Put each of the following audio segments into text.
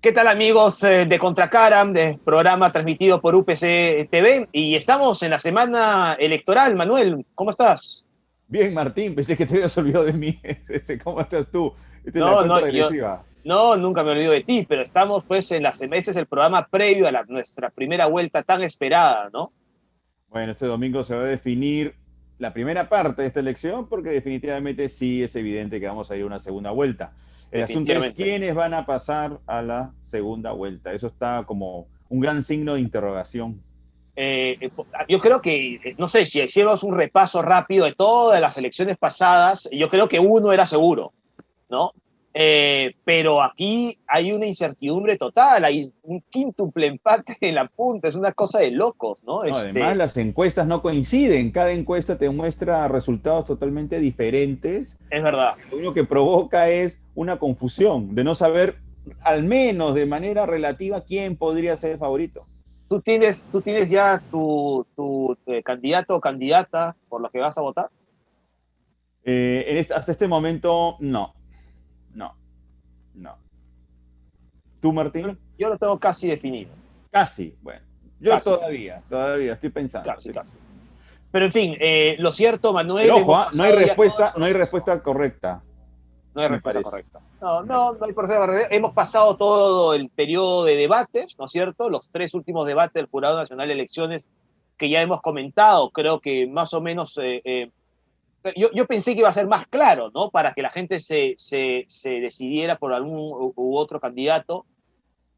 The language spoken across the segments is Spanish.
¿Qué tal amigos de Contracara, de programa transmitido por UPC TV? Y estamos en la semana electoral. Manuel, ¿cómo estás? Bien, Martín, pensé que te habías olvidado de mí. ¿Cómo estás tú? Esta es la No, cuenta no, yo regresiva. no, nunca me olvido de ti, pero estamos pues en la semana, ese es el programa previo a nuestra primera vuelta tan esperada, ¿no? Bueno, este domingo se va a definir la primera parte de esta elección porque definitivamente sí es evidente que vamos a ir a una segunda vuelta. El asunto es Definitivamente. quiénes van a pasar a la segunda vuelta. Eso está como un gran signo de interrogación. Yo creo que, no sé, si hicimos un repaso rápido de todas las elecciones pasadas, yo creo que uno era seguro, ¿no? Pero aquí hay una incertidumbre total, hay un quíntuple empate en la punta, es una cosa de locos, ¿no? No, además, las encuestas no coinciden. Cada encuesta te muestra resultados totalmente diferentes. Es verdad. Lo único que provoca es una confusión de no saber, al menos de manera relativa, quién podría ser el favorito. ¿Tú tienes ya tu candidato o candidata por lo que vas a votar? Hasta este momento, no, no, no. ¿Tú, Yo, Martín? yo lo tengo casi definido, Casi, bueno. Yo casi, todavía estoy pensando. casi, casi. Pero en fin, lo cierto, Pero Manuel, ojo, hemos no hay pasado ya todo el respuesta, no hay proceso. respuesta correcta, No hay me respuesta parece. correcta. No, No hay no, respuesta. no hay proceso correcto. Hemos pasado todo el periodo de debates, ¿no es cierto? Los tres últimos debates del Jurado Nacional de Elecciones que ya hemos comentado, creo que más o menos yo pensé que iba a ser más claro, ¿no? Para que la gente se decidiera por algún u otro candidato.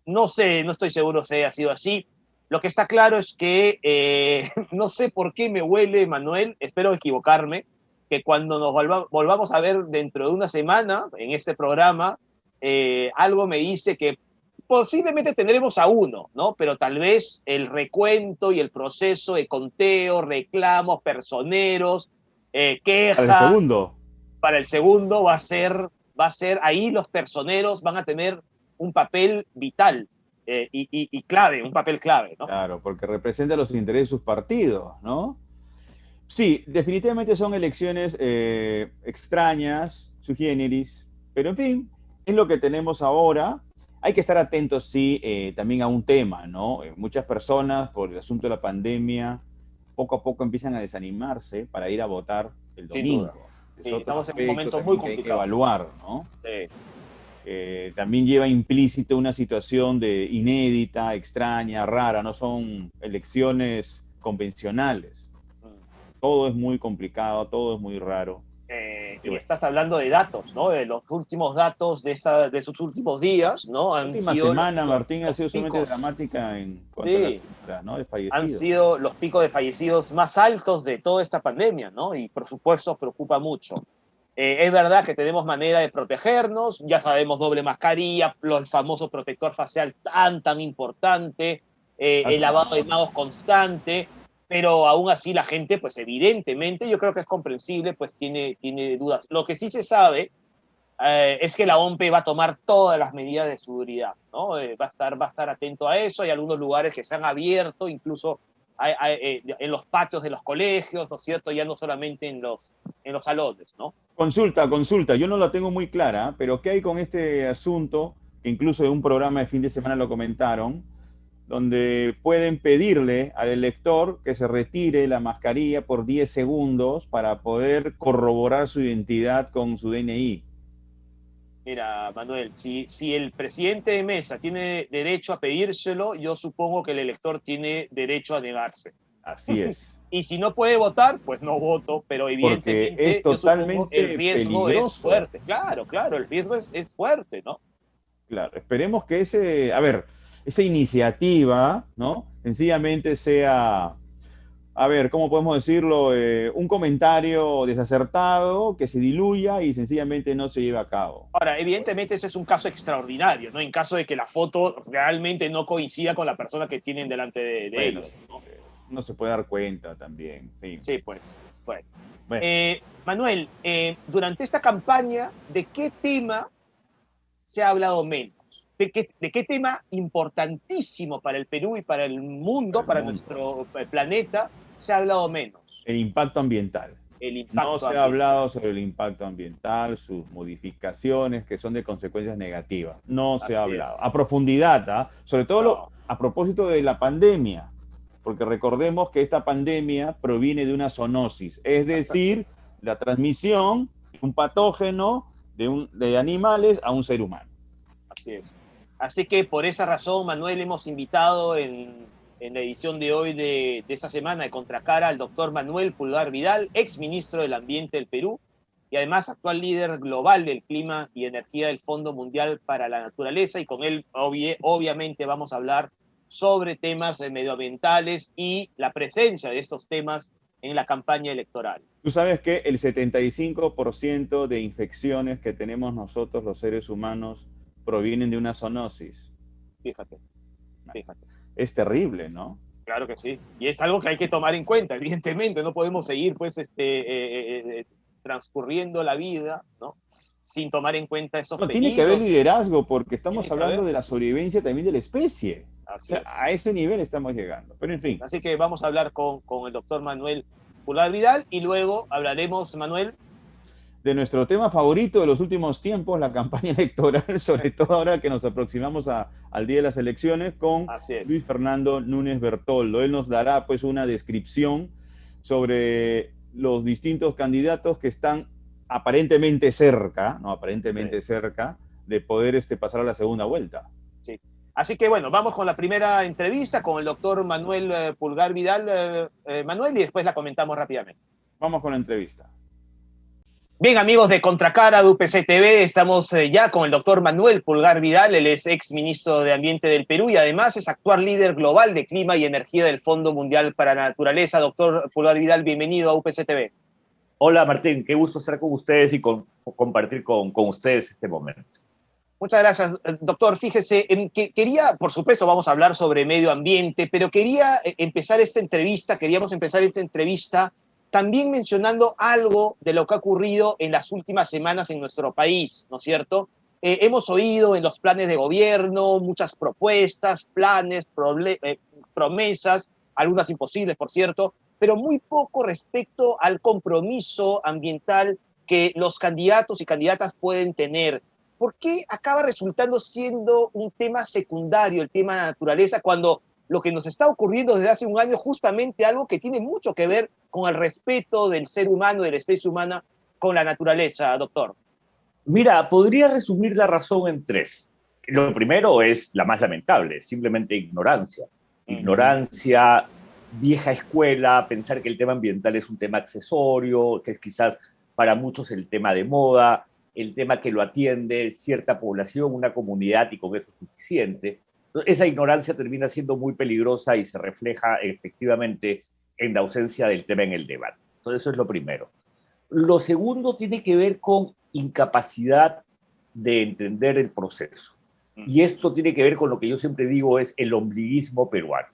No sé, no estoy seguro si ha sido así. Lo que está claro es que no sé por qué me huele, Manuel, espero equivocarme, que cuando nos volvamos a ver dentro de una semana en este programa, algo me dice que posiblemente tendremos a uno, ¿no? Pero tal vez el recuento y el proceso de conteo, reclamos, personeros, Para el queja segundo, para el segundo va a ser ahí los personeros van a tener un papel vital y clave, un papel clave, ¿no? claro, porque representa los intereses de sus partidos, ¿no? Sí, definitivamente son elecciones extrañas, sui generis, pero en fin, es lo que tenemos ahora. Hay que estar atentos, sí, también a un tema, ¿no? Muchas personas, por el asunto de la pandemia, poco a poco empiezan a desanimarse para ir a votar el Sin duda. domingo. Es Sí, otro estamos en un aspecto momento muy también que hay que complicado. evaluar, ¿no? Sí. También lleva implícito una situación de inédita, extraña, rara, no son elecciones convencionales. Todo es muy complicado, todo es muy raro. Y Y bueno, estás hablando de datos, ¿no? De los últimos datos de sus últimos días, ¿no? la Han última sido semana, Martín, ha los sido sumamente picos, dramática en cuanto a las sí, cifras, ¿no? De han fallecidos. sido los picos de fallecidos más altos de toda esta pandemia, ¿no? Y por supuesto preocupa mucho. Es verdad que tenemos manera de protegernos, ya sabemos doble mascarilla, el famoso protector facial tan importante, el lavado de Ajá. manos constante, pero aún así la gente, pues evidentemente, yo creo que es comprensible, pues tiene dudas. Lo que sí se sabe es que la OMPE va a tomar todas las medidas de seguridad, ¿no? Va a estar atento a eso. Hay algunos lugares que se han abierto, incluso en los patios de los colegios, ¿no es cierto? Ya no solamente en los salones, ¿no? Consulta. Yo no la tengo muy clara, pero ¿qué hay con este asunto? Que incluso en un programa de fin de semana lo comentaron, donde pueden pedirle al elector que se retire la mascarilla por 10 segundos para poder corroborar su identidad con su DNI. Mira, Manuel, si el presidente de mesa tiene derecho a pedírselo, yo supongo que el elector tiene derecho a negarse. Así es, Y si no puede votar, pues no voto, pero porque es evidentemente yo supongo el totalmente riesgo es peligroso. fuerte. Claro, claro, el riesgo es fuerte, ¿no? Claro, esperemos que esa iniciativa, ¿no? Sencillamente sea, a ver, ¿cómo podemos decirlo? Un comentario desacertado que se diluya y sencillamente no se lleve a cabo. Ahora, evidentemente ese es un caso extraordinario, ¿no? En caso de que la foto realmente no coincida con la persona que tienen delante de Bueno, ellos, ¿no? no se puede dar cuenta también. En fin. Sí, pues. Bueno. Bueno, Manuel, durante esta campaña, ¿de qué tema se ha hablado menos? ¿De qué tema importantísimo para el Perú y para el para mundo, el para mundo. nuestro planeta, se ha hablado menos? El impacto ambiental. el No impacto se ha ambiental. hablado sobre el impacto ambiental, sus modificaciones que son de consecuencias negativas. No se ha Así hablado. es. A profundidad, ¿ah? Sobre todo No, a propósito de la pandemia, porque recordemos que esta pandemia proviene de una zoonosis, es decir, la transmisión de un patógeno de animales a un ser humano. así es. Así que por esa razón, Manuel, hemos invitado en la edición de hoy de esta semana de Contracara al doctor Manuel Pulgar Vidal, ex ministro del Ambiente del Perú y además actual líder global del clima y energía del Fondo Mundial para la Naturaleza. Y con él, obviamente, vamos a hablar sobre temas medioambientales y la presencia de estos temas en la campaña electoral. Tú sabes que el 75% de infecciones que tenemos nosotros los seres humanos provienen de una zoonosis. Fíjate, fíjate. Es terrible, ¿no? Claro que sí. Y es algo que hay que tomar en cuenta, evidentemente. No podemos seguir, pues, transcurriendo la vida, ¿no? Sin tomar en cuenta esos No, tiene que haber peligros. liderazgo porque Tiene estamos que haber. hablando de la sobrevivencia también de la especie. O Así sea, es. a ese nivel estamos llegando. Pero en Así es. fin, Así que vamos a hablar con el doctor Manuel Pulgar Vidal y luego hablaremos, Manuel. de nuestro tema favorito de los últimos tiempos, la campaña electoral, sobre todo ahora que nos aproximamos al día de las elecciones, con Así Luis es. Fernando Núñez Bertoldo. Él nos dará pues una descripción sobre los distintos candidatos que están aparentemente cerca, no aparentemente Sí, cerca, de poder pasar a la segunda vuelta. sí. Así que bueno, vamos con la primera entrevista con el doctor Manuel Pulgar Vidal, Manuel, y después la comentamos rápidamente. Vamos con la entrevista. Bien, amigos de Contracara de UPC TV, estamos ya con el doctor Manuel Pulgar Vidal. Él es ex ministro de Ambiente del Perú y además es actual líder global de Clima y Energía del Fondo Mundial para la Naturaleza. Doctor Pulgar Vidal, bienvenido a UPC TV. Hola Martín, qué gusto estar con ustedes y compartir con ustedes este momento. Muchas gracias, doctor. Fíjese, que quería, por supuesto, vamos a hablar sobre medio ambiente, pero quería queríamos empezar esta entrevista también mencionando algo de lo que ha ocurrido en las últimas semanas en nuestro país, ¿no es cierto? Hemos oído en los planes de gobierno muchas propuestas, planes, promesas, algunas imposibles, por cierto, pero muy poco respecto al compromiso ambiental que los candidatos y candidatas pueden tener. ¿Por qué acaba resultando siendo un tema secundario el tema de la naturaleza cuando lo que nos está ocurriendo desde hace un año justamente algo que tiene mucho que ver con el respeto del ser humano, de la especie humana, con la naturaleza, doctor? Mira, podría resumir la razón en tres. Lo primero es la más lamentable, simplemente ignorancia. Ignorancia, vieja escuela, pensar que el tema ambiental es un tema accesorio, que es quizás para muchos el tema de moda, el tema que lo atiende cierta población, una comunidad y con eso es suficiente. Esa ignorancia termina siendo muy peligrosa y se refleja efectivamente en la ausencia del tema en el debate. Entonces eso es lo primero. Lo segundo tiene que ver con incapacidad de entender el proceso. Y esto tiene que ver con lo que yo siempre digo es el ombliguismo peruano.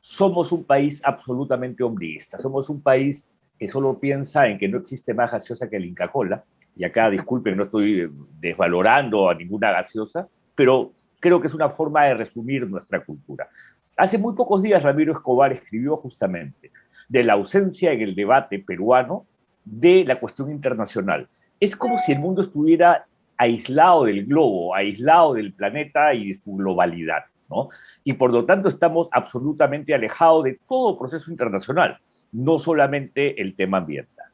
Somos un país absolutamente ombliguista. Somos un país que solo piensa en que no existe más gaseosa que el Inca Kola. Y acá, disculpen, no estoy desvalorando a ninguna gaseosa, pero creo que es una forma de resumir nuestra cultura. Hace muy pocos días Ramiro Escobar escribió justamente de la ausencia en el debate peruano de la cuestión internacional. Es como si el mundo estuviera aislado del globo, aislado del planeta y de su globalidad, ¿no? Y por lo tanto estamos absolutamente alejados de todo proceso internacional, no solamente el tema ambiental.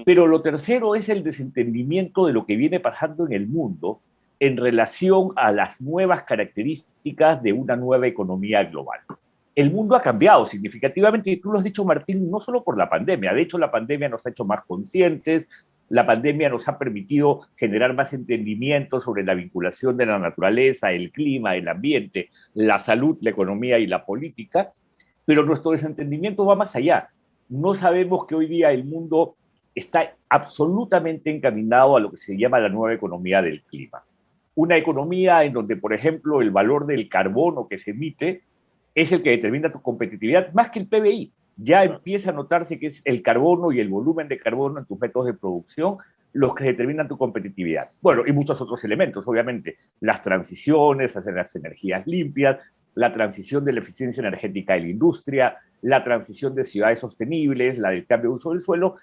Pero lo tercero es el desentendimiento de lo que viene pasando en el mundo en relación a las nuevas características de una nueva economía global. El mundo ha cambiado significativamente, y tú lo has dicho, Martín, no solo por la pandemia. De hecho, la pandemia nos ha hecho más conscientes, la pandemia nos ha permitido generar más entendimiento sobre la vinculación de la naturaleza, el clima, el ambiente, la salud, la economía y la política, pero nuestro desentendimiento va más allá. No sabemos que hoy día el mundo está absolutamente encaminado a lo que se llama la nueva economía del clima. Una economía en donde, por ejemplo, el valor del carbono que se emite es el que determina tu competitividad, más que el PBI. Ya empieza a notarse que es el carbono y el volumen de carbono en tus métodos de producción los que determinan tu competitividad. Bueno, y muchos otros elementos, obviamente, las transiciones hacia las energías limpias, la transición de la eficiencia energética de la industria, la transición de ciudades sostenibles, la del cambio de uso del suelo,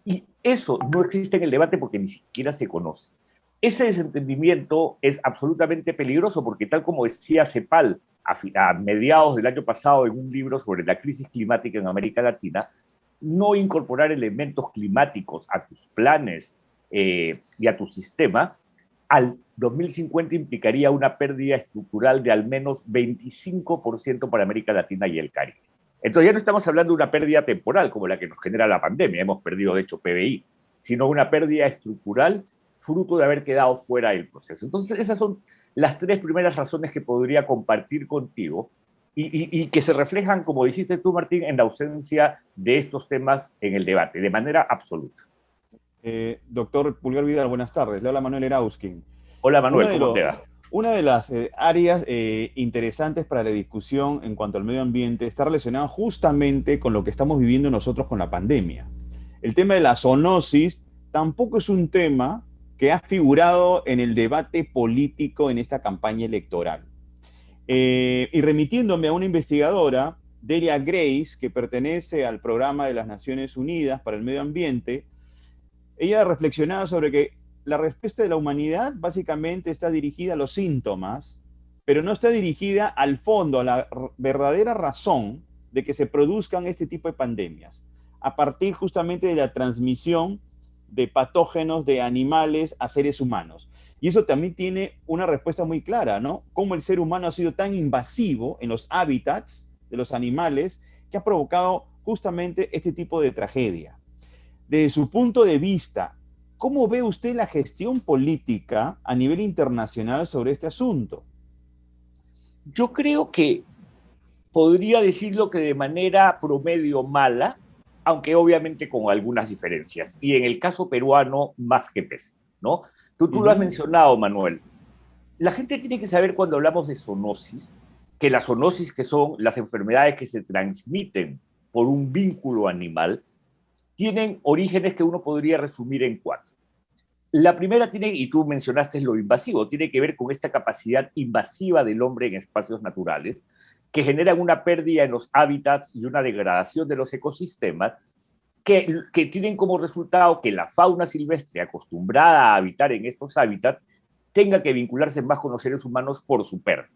Y eso no existe en el debate porque ni siquiera se conoce. Ese desentendimiento es absolutamente peligroso porque, tal como decía Cepal a mediados del año pasado en un libro sobre la crisis climática en América Latina, no incorporar elementos climáticos a tus planes y a tu sistema, al 2050 implicaría una pérdida estructural de al menos 25% para América Latina y el Caribe. Entonces ya no estamos hablando de una pérdida temporal como la que nos genera la pandemia, hemos perdido de hecho PBI, sino una pérdida estructural fruto de haber quedado fuera del proceso. Entonces esas son las tres primeras razones que podría compartir contigo y que se reflejan, como dijiste tú, Martín, en la ausencia de estos temas en el debate, de manera absoluta. Doctor Pulgar Vidal, buenas tardes. Le habla Manuel Erauskin. Hola Manuel, ¿cómo te va? Una de las áreas interesantes para la discusión en cuanto al medio ambiente está relacionada justamente con lo que estamos viviendo nosotros con la pandemia. El tema de la zoonosis tampoco es un tema que ha figurado en el debate político en esta campaña electoral. Y remitiéndome a una investigadora, Delia Grace, que pertenece al Programa de las Naciones Unidas para el Medio Ambiente, ella reflexionaba sobre que la respuesta de la humanidad básicamente está dirigida a los síntomas, pero no está dirigida al fondo, a la verdadera razón de que se produzcan este tipo de pandemias, a partir justamente de la transmisión de patógenos de animales a seres humanos. Y eso también tiene una respuesta muy clara, ¿no? Cómo el ser humano ha sido tan invasivo en los hábitats de los animales que ha provocado justamente este tipo de tragedia. Desde su punto de vista, ¿cómo ve usted la gestión política a nivel internacional sobre este asunto? Yo creo que podría decirlo que de manera promedio mala, aunque obviamente con algunas diferencias. Y en el caso peruano, más que pese, ¿no? Tú lo has mencionado, Manuel. La gente tiene que saber cuando hablamos de zoonosis, que las zoonosis, que son las enfermedades que se transmiten por un vínculo animal, tienen orígenes que uno podría resumir en cuatro. La primera tiene, y tú mencionaste lo invasivo, tiene que ver con esta capacidad invasiva del hombre en espacios naturales, que generan una pérdida en los hábitats y una degradación de los ecosistemas, que tienen como resultado que la fauna silvestre acostumbrada a habitar en estos hábitats tenga que vincularse más con los seres humanos por su pérdida,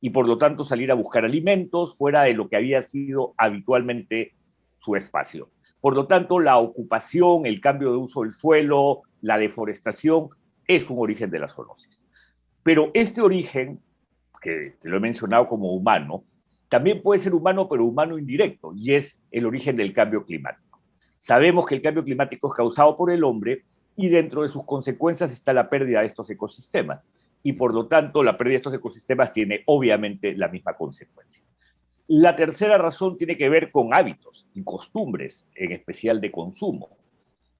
y por lo tanto salir a buscar alimentos fuera de lo que había sido habitualmente su espacio. Por lo tanto, la ocupación, el cambio de uso del suelo, la deforestación, es un origen de la zoonosis. Pero este origen, que te lo he mencionado como humano, también puede ser humano, pero humano indirecto, y es el origen del cambio climático. Sabemos que el cambio climático es causado por el hombre y dentro de sus consecuencias está la pérdida de estos ecosistemas. Y por lo tanto, la pérdida de estos ecosistemas tiene obviamente la misma consecuencia. La tercera razón tiene que ver con hábitos y costumbres, en especial de consumo.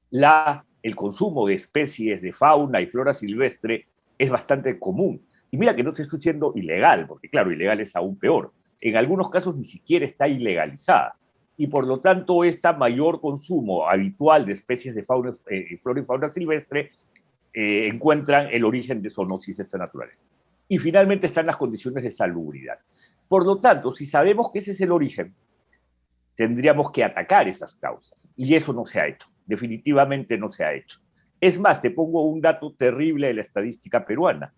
El consumo de especies de fauna y flora silvestre es bastante común. Y mira que no te estoy diciendo ilegal, porque claro, ilegal es aún peor. En algunos casos ni siquiera está ilegalizada. Y por lo tanto, este mayor consumo habitual de especies de fauna, flora y fauna silvestre encuentran el origen de zoonosis extranaturales. Y finalmente están las condiciones de salubridad. Por lo tanto, si sabemos que ese es el origen, tendríamos que atacar esas causas. Y eso no se ha hecho. Definitivamente no se ha hecho. Es más, te pongo un dato terrible de la estadística peruana.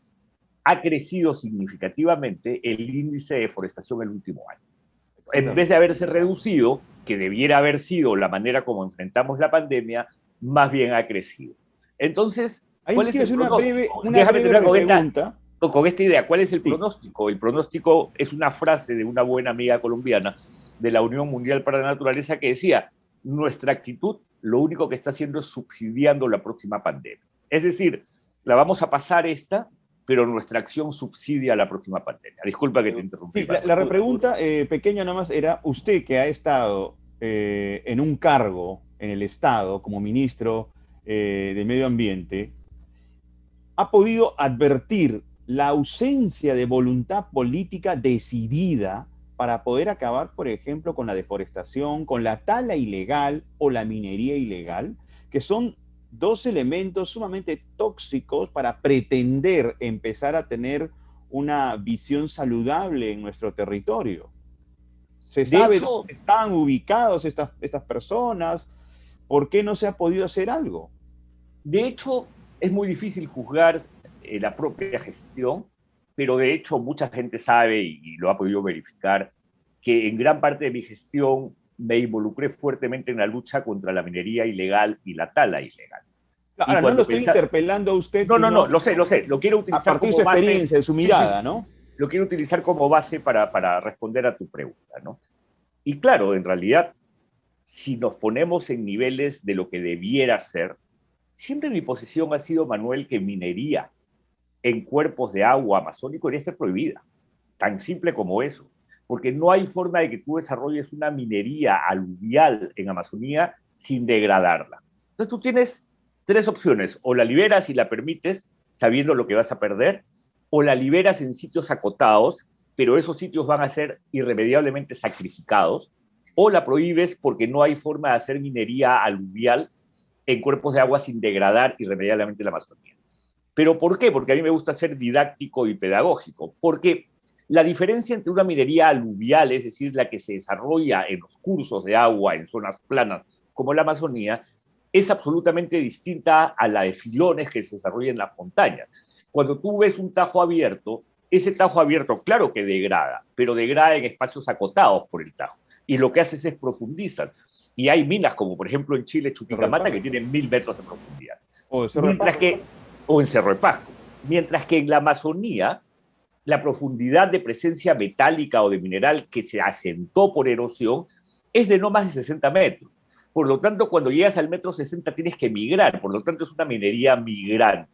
Ha crecido significativamente el índice de deforestación el último año. En vez de haberse reducido, que debiera haber sido la manera como enfrentamos la pandemia, más bien ha crecido. Entonces, ¿cuál es el pronóstico? Déjame terminar con esta idea. ¿Cuál es el pronóstico? El pronóstico es una frase de una buena amiga colombiana de la Unión Mundial para la Naturaleza que decía: nuestra actitud lo único que está haciendo es subsidiando la próxima pandemia. Es decir, la vamos a pasar esta, pero nuestra acción subsidia la próxima pandemia. Disculpa que te interrumpí. Sí, la repregunta pequeña nomás era, usted que ha estado en un cargo en el Estado como ministro de Medio Ambiente, ¿ha podido advertir la ausencia de voluntad política decidida para poder acabar, por ejemplo, con la deforestación, con la tala ilegal o la minería ilegal, que son dos elementos sumamente tóxicos para pretender empezar a tener una visión saludable en nuestro territorio? ¿Se sabe dónde están ubicados estas personas? ¿Por qué no se ha podido hacer algo? De hecho, es muy difícil juzgar la propia gestión, pero de hecho mucha gente sabe y lo ha podido verificar que en gran parte de mi gestión me involucré fuertemente en la lucha contra la minería ilegal y la tala ilegal. Y Ahora, no lo estoy interpelando a usted, no, no, no, sino lo sé, lo quiero a utilizar partir de como su base. experiencia, de su mirada, ¿no? Lo quiero utilizar como base para responder a tu pregunta, ¿no? Y claro, en realidad, si nos ponemos en niveles de lo que debiera ser, siempre mi posición ha sido, Manuel, que minería en cuerpos de agua amazónico debería ser prohibida. Tan simple como eso. Porque no hay forma de que tú desarrolles una minería aluvial en Amazonía sin degradarla. Entonces tú tienes tres opciones. O la liberas y la permites sabiendo lo que vas a perder, o la liberas en sitios acotados, pero esos sitios van a ser irremediablemente sacrificados, o la prohíbes porque no hay forma de hacer minería aluvial en cuerpos de agua sin degradar irremediablemente la Amazonía. ¿Pero por qué? Porque a mí me gusta ser didáctico y pedagógico. Porque la diferencia entre una minería aluvial, es decir, la que se desarrolla en los cursos de agua, en zonas planas como la Amazonía, es absolutamente distinta a la de filones que se desarrolla en las montañas. Cuando tú ves un tajo abierto, ese tajo abierto, claro que degrada, pero degrada en espacios acotados por el tajo. Y lo que haces es profundizar. Y hay minas, como por ejemplo en Chile, Chuquicamata, que tienen 1000 metros de profundidad. O de Cerro de Mientras Pasco. o en Cerro de Pasco. Mientras que en la Amazonía, la profundidad de presencia metálica o de mineral que se asentó por erosión es de no más de 60 metros. Por lo tanto, cuando llegas al metro 60 tienes que migrar, por lo tanto es una minería migrante.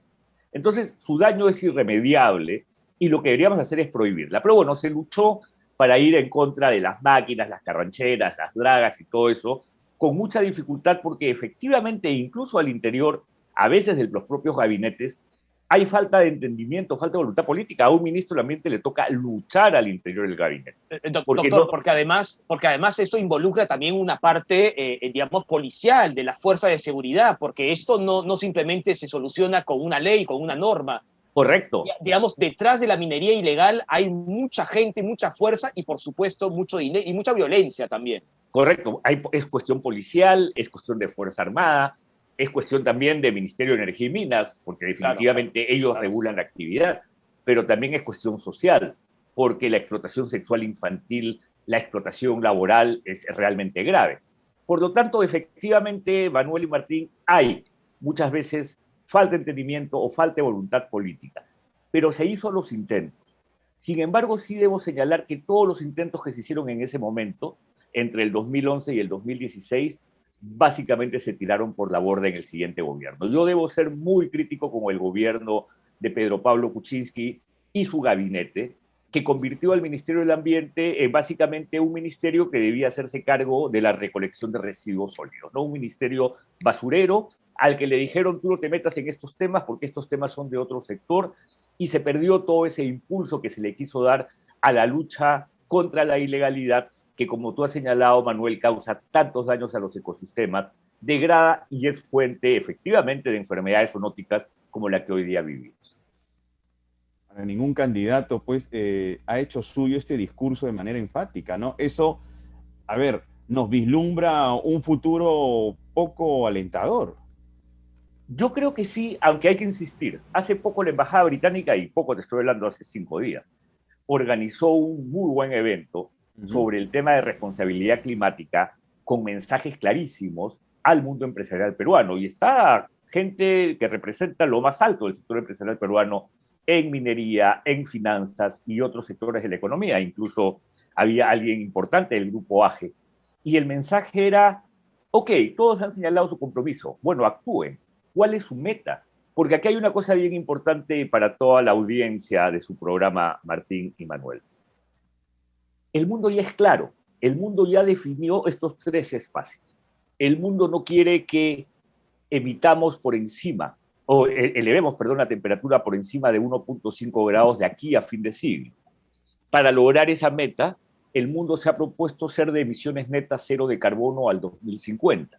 Entonces, su daño es irremediable y lo que deberíamos hacer es prohibirla. Pero bueno, se luchó para ir en contra de las máquinas, las carrancheras, las dragas y todo eso, con mucha dificultad porque efectivamente, incluso al interior, a veces de los propios gabinetes, hay falta de entendimiento, falta de voluntad política. A un ministro del Ambiente le toca luchar al interior del gabinete. Doctor, no, porque además esto involucra también una parte, digamos, policial de la fuerza de seguridad, porque esto no simplemente se soluciona con una ley, con una norma. Correcto. Digamos, detrás de la minería ilegal hay mucha gente, mucha fuerza y, por supuesto, mucho dinero y mucha violencia también. Correcto. Es cuestión policial, es cuestión de Fuerza Armada, es cuestión también de Ministerio de Energía y Minas, porque definitivamente ellos regulan la actividad, pero también es cuestión social, porque la explotación sexual infantil, la explotación laboral es realmente grave. Por lo tanto, efectivamente, Manuel y Martín, hay muchas veces falta de entendimiento o falta de voluntad política, pero se hizo los intentos. Sin embargo, sí debo señalar que todos los intentos que se hicieron en ese momento, entre el 2011 y el 2016, básicamente se tiraron por la borda en el siguiente gobierno. Yo debo ser muy crítico con el gobierno de Pedro Pablo Kuczynski y su gabinete, que convirtió al Ministerio del Ambiente en básicamente un ministerio que debía hacerse cargo de la recolección de residuos sólidos, ¿no? Un ministerio basurero al que le dijeron tú no te metas en estos temas porque estos temas son de otro sector, y se perdió todo ese impulso que se le quiso dar a la lucha contra la ilegalidad que, como tú has señalado, Manuel, causa tantos daños a los ecosistemas, degrada y es fuente efectivamente de enfermedades zoonóticas como la que hoy día vivimos. Para ningún candidato, pues, ha hecho suyo este discurso de manera enfática, ¿no? Eso, a ver, nos vislumbra un futuro poco alentador. Yo creo que sí, aunque hay que insistir. Hace poco la Embajada Británica, y poco te estoy hablando, hace 5 días, organizó un muy buen evento sobre el tema de responsabilidad climática con mensajes clarísimos al mundo empresarial peruano. Y está gente que representa lo más alto del sector empresarial peruano en minería, en finanzas y otros sectores de la economía. Incluso había alguien importante del grupo AGE. Y el mensaje era, ok, todos han señalado su compromiso, bueno, actúen. ¿Cuál es su meta? Porque aquí hay una cosa bien importante para toda la audiencia de su programa, Martín y Manuel. El mundo ya es claro, el mundo ya definió estos 3 espacios. El mundo no quiere que emitamos por encima, o elevemos, perdón, la temperatura por encima de 1.5 grados de aquí a fin de siglo. Para lograr esa meta, el mundo se ha propuesto ser de emisiones netas cero de carbono al 2050.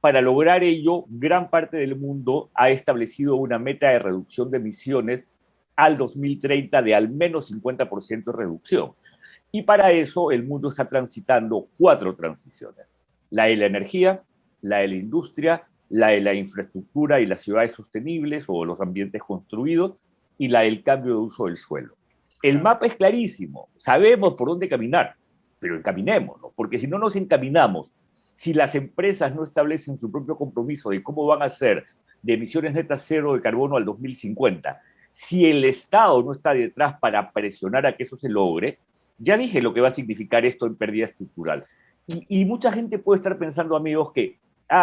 Para lograr ello, gran parte del mundo ha establecido una meta de reducción de emisiones al 2030 de al menos 50% de reducción. Y para eso el mundo está transitando 4 transiciones. La de la energía, la de la industria, la de la infraestructura y las ciudades sostenibles o los ambientes construidos, y la del cambio de uso del suelo. El mapa es clarísimo, sabemos por dónde caminar, pero encaminémonos, porque si no nos encaminamos, si las empresas no establecen su propio compromiso de cómo van a ser de emisiones netas cero de carbono al 2050, si el Estado no está detrás para presionar a que eso se logre, ya dije lo que va a significar esto en pérdida estructural. Y mucha gente puede estar pensando, amigos, que,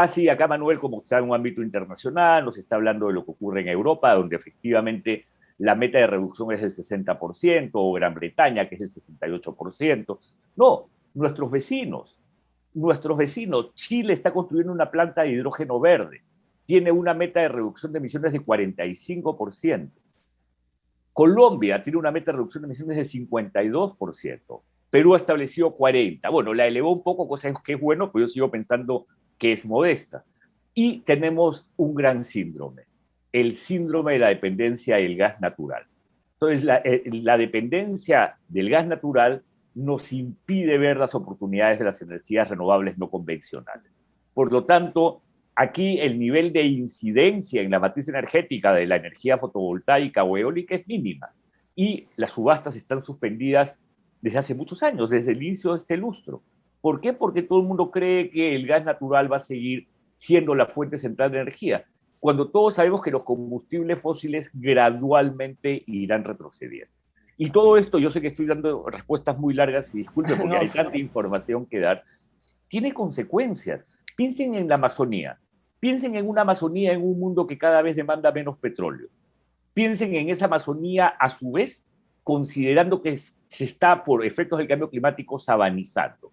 sí, acá Manuel, como está en un ámbito internacional, nos está hablando de lo que ocurre en Europa, donde efectivamente la meta de reducción es del 60%, o Gran Bretaña, que es el 68%. No, nuestros vecinos, Chile está construyendo una planta de hidrógeno verde, tiene una meta de reducción de emisiones de 45%. Colombia tiene una meta de reducción de emisiones de 52%. Perú ha establecido 40%. Bueno, la elevó un poco, cosa que es bueno, pero yo sigo pensando que es modesta. Y tenemos un gran síndrome, el síndrome de la dependencia del gas natural. Entonces, la dependencia del gas natural nos impide ver las oportunidades de las energías renovables no convencionales. Por lo tanto, aquí el nivel de incidencia en la matriz energética de la energía fotovoltaica o eólica es mínima. Y las subastas están suspendidas desde hace muchos años, desde el inicio de este lustro. ¿Por qué? Porque todo el mundo cree que el gas natural va a seguir siendo la fuente central de energía, cuando todos sabemos que los combustibles fósiles gradualmente irán retrocediendo. Y todo esto, yo sé que estoy dando respuestas muy largas, y disculpen porque hay tanta información que dar, tiene consecuencias. Piensen en la Amazonía. Piensen en una Amazonía en un mundo que cada vez demanda menos petróleo. Piensen en esa Amazonía, a su vez, considerando que se está, por efectos del cambio climático, sabanizando.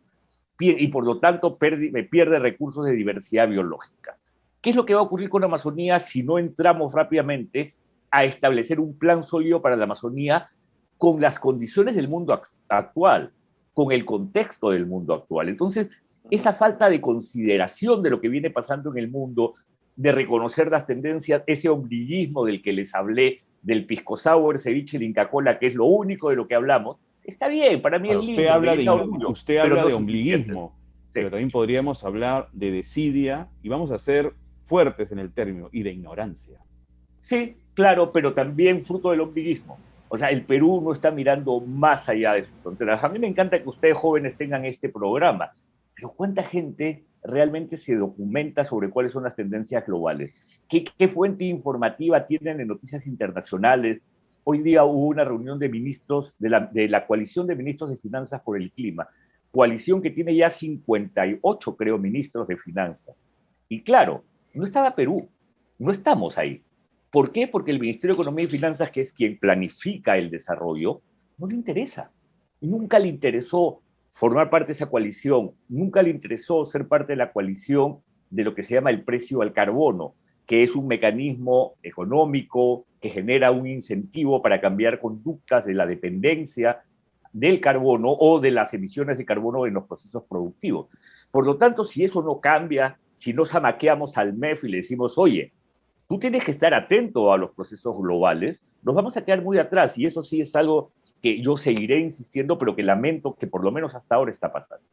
Y por lo tanto pierde recursos de diversidad biológica. ¿Qué es lo que va a ocurrir con la Amazonía si no entramos rápidamente a establecer un plan sólido para la Amazonía con las condiciones del mundo actual, con el contexto del mundo actual? Entonces, esa falta de consideración de lo que viene pasando en el mundo, de reconocer las tendencias, ese ombliguismo del que les hablé, del pisco sour, ceviche, el Inca Kola, que es lo único de lo que hablamos, está bien, para mí es lindo. Usted habla de ombliguismo, pero también podríamos hablar de desidia, y vamos a ser fuertes en el término, y de ignorancia. Sí, claro, pero también fruto del ombliguismo. O sea, el Perú no está mirando más allá de sus fronteras. A mí me encanta que ustedes jóvenes tengan este programa, pero ¿cuánta gente realmente se documenta sobre cuáles son las tendencias globales? ¿Qué fuente informativa tienen en noticias internacionales? Hoy día hubo una reunión de ministros, de la coalición de ministros de finanzas por el clima, coalición que tiene ya 58, creo, ministros de finanzas. Y claro, no estaba Perú, no estamos ahí. ¿Por qué? Porque el Ministerio de Economía y Finanzas, que es quien planifica el desarrollo, no le interesa. Nunca le interesó formar parte de esa coalición, nunca le interesó ser parte de la coalición de lo que se llama el precio al carbono, que es un mecanismo económico que genera un incentivo para cambiar conductas de la dependencia del carbono o de las emisiones de carbono en los procesos productivos. Por lo tanto, si eso no cambia, si no zamaqueamos al MEF y le decimos, oye, tú tienes que estar atento a los procesos globales, nos vamos a quedar muy atrás, y eso sí es algo que yo seguiré insistiendo, pero que lamento que por lo menos hasta ahora está pasando.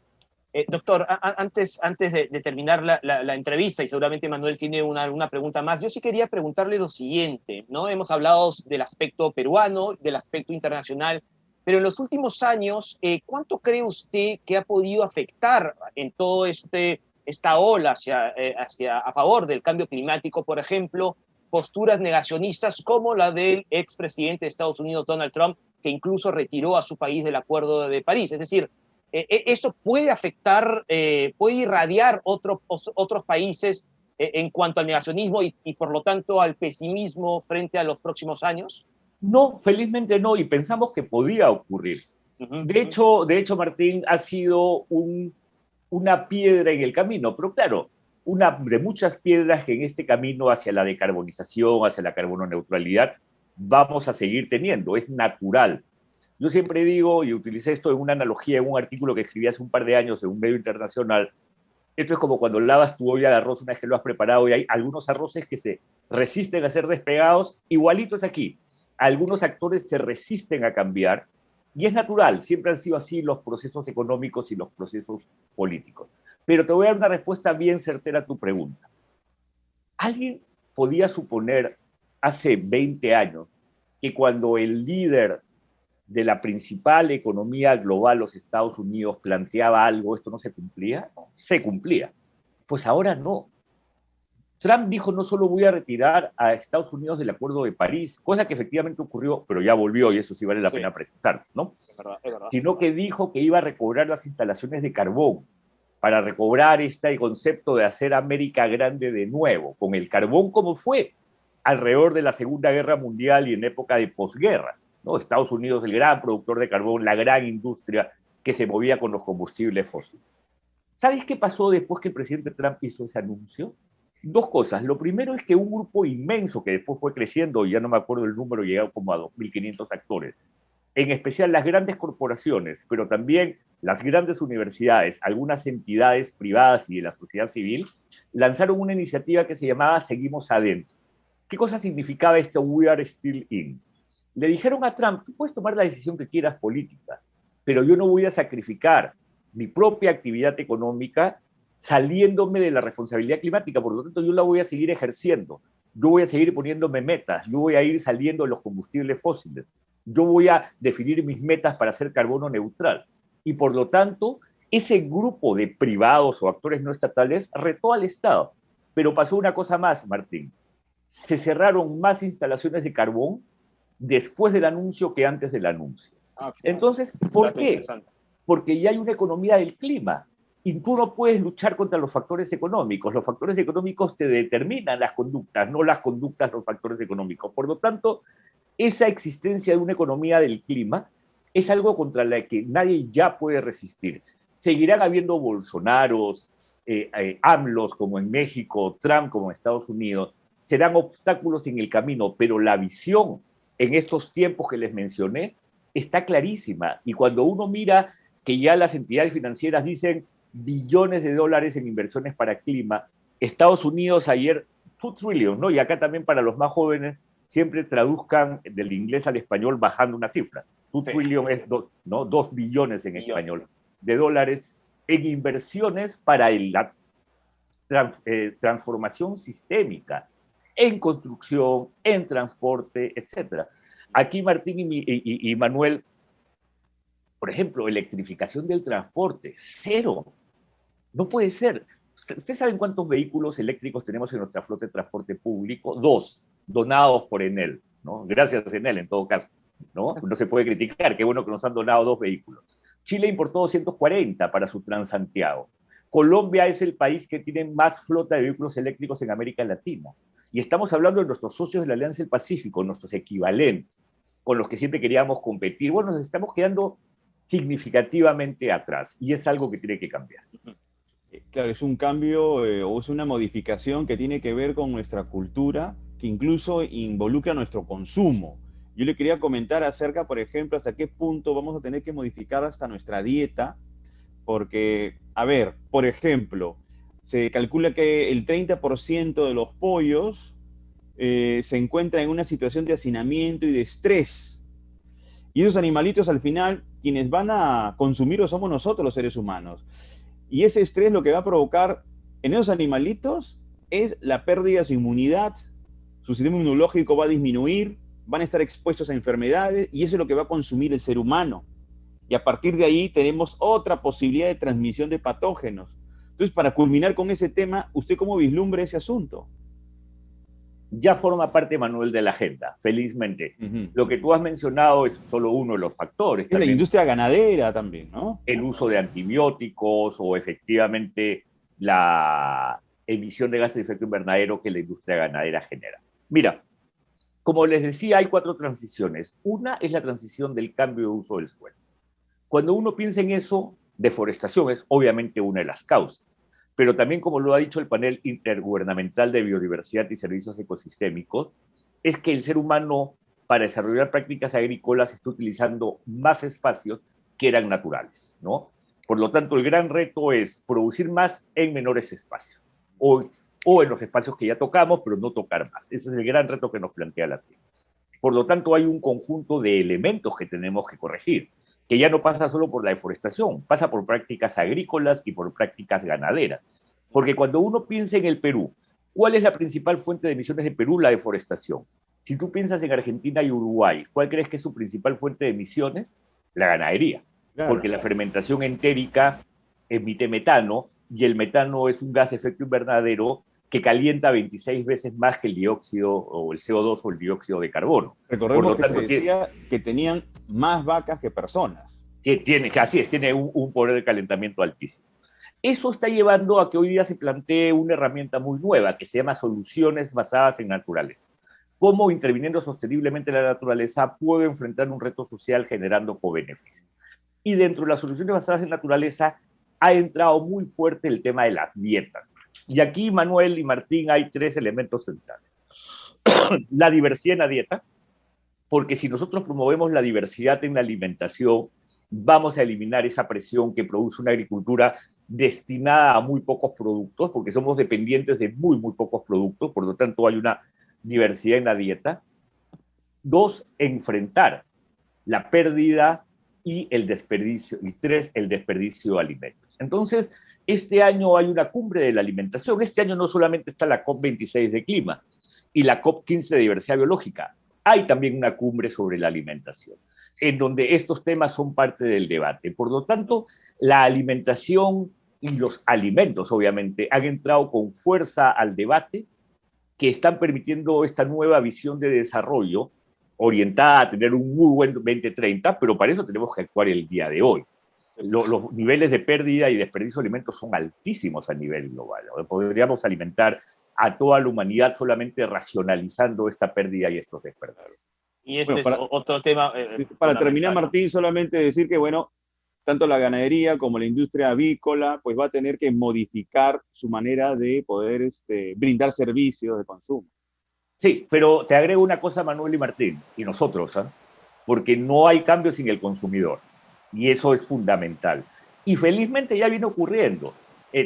Doctor, antes de terminar la entrevista, y seguramente Manuel tiene una pregunta más, yo sí quería preguntarle lo siguiente, ¿no? Hemos hablado del aspecto peruano, del aspecto internacional, pero en los últimos años, ¿cuánto cree usted que ha podido afectar en todo esta ola a favor del cambio climático, por ejemplo, posturas negacionistas como la del expresidente de Estados Unidos, Donald Trump, que incluso retiró a su país del Acuerdo de París? Es decir, ¿eso puede afectar, puede irradiar otros países en cuanto al negacionismo y por lo tanto al pesimismo frente a los próximos años? No, felizmente no, y pensamos que podía ocurrir. De hecho, Martín, ha sido una piedra en el camino, pero claro, una de muchas piedras que en este camino hacia la decarbonización, hacia la carbono-neutralidad, vamos a seguir teniendo, es natural. Yo siempre digo, y utilicé esto en una analogía, en un artículo que escribí hace un par de años en un medio internacional, esto es como cuando lavas tu olla de arroz una vez que lo has preparado y hay algunos arroces que se resisten a ser despegados, igualito es aquí. Algunos actores se resisten a cambiar y es natural, siempre han sido así los procesos económicos y los procesos políticos. Pero te voy a dar una respuesta bien certera a tu pregunta. ¿Alguien podía suponer hace 20 años que cuando el líder de la principal economía global, los Estados Unidos, planteaba algo, esto no se cumplía? No, se cumplía. Pues ahora no. Trump dijo no solo voy a retirar a Estados Unidos del Acuerdo de París, cosa que efectivamente ocurrió, pero ya volvió y eso sí vale la pena precisar, ¿no? Es verdad. Sino que dijo que iba a recobrar las instalaciones de carbón para recobrar este concepto de hacer América grande de nuevo, con el carbón como fue alrededor de la Segunda Guerra Mundial y en época de posguerra, ¿no? Estados Unidos, el gran productor de carbón, la gran industria que se movía con los combustibles fósiles. ¿Sabes qué pasó después que el presidente Trump hizo ese anuncio? Dos cosas. Lo primero es que un grupo inmenso que después fue creciendo, ya no me acuerdo el número, llegaba como a 2.500 actores, en especial las grandes corporaciones, pero también las grandes universidades, algunas entidades privadas y de la sociedad civil, lanzaron una iniciativa que se llamaba Seguimos Adentro. ¿Qué cosa significaba esto We Are Still In? Le dijeron a Trump, tú puedes tomar la decisión que quieras política, pero yo no voy a sacrificar mi propia actividad económica saliéndome de la responsabilidad climática, por lo tanto yo la voy a seguir ejerciendo, yo voy a seguir poniéndome metas, yo voy a ir saliendo de los combustibles fósiles, yo voy a definir mis metas para ser carbono neutral. Y por lo tanto, ese grupo de privados o actores no estatales retó al Estado. Pero pasó una cosa más, Martín. Se cerraron más instalaciones de carbón después del anuncio que antes del anuncio. Entonces, ¿por qué? Porque ya hay una economía del clima y tú no puedes luchar contra los factores económicos. Los factores económicos te determinan las conductas, no las conductas los factores económicos. Por lo tanto, esa existencia de una economía del clima es algo contra la que nadie ya puede resistir. Seguirán habiendo Bolsonaros, AMLOs como en México, Trump como en Estados Unidos, serán obstáculos en el camino, pero la visión en estos tiempos que les mencioné está clarísima. Y cuando uno mira que ya las entidades financieras dicen billones de dólares en inversiones para clima, Estados Unidos ayer, 2 trillion, ¿no? Y acá también para los más jóvenes, siempre traduzcan del inglés al español bajando una cifra. 2 trillion es 2 billones en español de dólares en inversiones para la transformación sistémica, en construcción, en transporte, etc. Aquí Martín y Manuel, por ejemplo, electrificación del transporte, cero. No puede ser. ¿Ustedes saben cuántos vehículos eléctricos tenemos en nuestra flota de transporte público? 2, donados por Enel, ¿no? Gracias Enel en todo caso, ¿no? No se puede criticar, qué bueno que nos han donado 2 vehículos. Chile importó 240 para su Transantiago. Colombia es el país que tiene más flota de vehículos eléctricos en América Latina. Y estamos hablando de nuestros socios de la Alianza del Pacífico, nuestros equivalentes, con los que siempre queríamos competir. Bueno, nos estamos quedando significativamente atrás y es algo que tiene que cambiar. Claro, es un cambio o es una modificación que tiene que ver con nuestra cultura, que incluso involucra nuestro consumo. Yo le quería comentar acerca, por ejemplo, hasta qué punto vamos a tener que modificar hasta nuestra dieta, porque, a ver, por ejemplo, se calcula que el 30% de los pollos se encuentra en una situación de hacinamiento y de estrés. Y esos animalitos al final, quienes van a consumirlos somos nosotros los seres humanos. Y ese estrés lo que va a provocar en esos animalitos es la pérdida de su inmunidad, su sistema inmunológico va a disminuir, van a estar expuestos a enfermedades y eso es lo que va a consumir el ser humano. Y a partir de ahí tenemos otra posibilidad de transmisión de patógenos. Entonces, para culminar con ese tema, ¿usted cómo vislumbra ese asunto? Ya forma parte, Manuel, de la agenda, felizmente. Lo que tú has mencionado es solo uno de los factores. Es la industria ganadera también, ¿no? El uso de antibióticos o efectivamente la emisión de gases de efecto invernadero que la industria ganadera genera. Mira, como les decía, hay 4 transiciones. Una es la transición del cambio de uso del suelo. Cuando uno piensa en eso, deforestación es obviamente una de las causas. Pero también, como lo ha dicho el panel intergubernamental de biodiversidad y servicios ecosistémicos, es que el ser humano, para desarrollar prácticas agrícolas, está utilizando más espacios que eran naturales, ¿no? Por lo tanto, el gran reto es producir más en menores espacios, o en los espacios que ya tocamos, pero no tocar más. Ese es el gran reto que nos plantea la ciencia. Por lo tanto, hay un conjunto de elementos que tenemos que corregir. que ya no pasa solo por la deforestación, pasa por prácticas agrícolas y por prácticas ganaderas. Porque cuando uno piensa en el Perú, ¿cuál es la principal fuente de emisiones de Perú? La deforestación. Si tú piensas en Argentina y Uruguay, ¿cuál crees que es su principal fuente de emisiones? La ganadería. Claro. Porque la fermentación entérica emite metano y el metano es un gas de efecto invernadero que calienta 26 veces más que el dióxido o el CO2 o el dióxido de carbono. Recordemos que se decía que tenían más vacas que personas. Que así es, tiene un poder de calentamiento altísimo. Eso está llevando a que hoy día se plantee una herramienta muy nueva que se llama soluciones basadas en naturaleza. Cómo interviniendo sosteniblemente en la naturaleza puedo enfrentar un reto social generando co-beneficios. Y dentro de las soluciones basadas en naturaleza ha entrado muy fuerte el tema de las dietas. Y aquí, Manuel y Martín, hay 3 elementos centrales. La diversidad en la dieta, porque si nosotros promovemos la diversidad en la alimentación, vamos a eliminar esa presión que produce una agricultura destinada a muy pocos productos, porque somos dependientes de muy, muy pocos productos, por lo tanto hay una diversidad en la dieta. 2, enfrentar la pérdida y el desperdicio. Y 3, el desperdicio de alimentos. Entonces, este año hay una cumbre de la alimentación. Este año no solamente está la COP26 de clima y la COP15 de diversidad biológica, hay también una cumbre sobre la alimentación, en donde estos temas son parte del debate. Por lo tanto, la alimentación y los alimentos, obviamente, han entrado con fuerza al debate, que están permitiendo esta nueva visión de desarrollo orientada a tener un muy buen 2030, pero para eso tenemos que actuar el día de hoy. Los niveles de pérdida y desperdicio de alimentos son altísimos a nivel global. Podríamos alimentar a toda la humanidad solamente racionalizando esta pérdida y estos desperdicios. Y ese es otro tema. Para terminar, Martín, solamente decir que, bueno, tanto la ganadería como la industria avícola, pues va a tener que modificar su manera de poder brindar servicios de consumo. Sí, pero te agrego una cosa, Manuel y Martín, y nosotros, ¿eh? Porque no hay cambio sin el consumidor, y eso es fundamental. Y felizmente ya viene ocurriendo.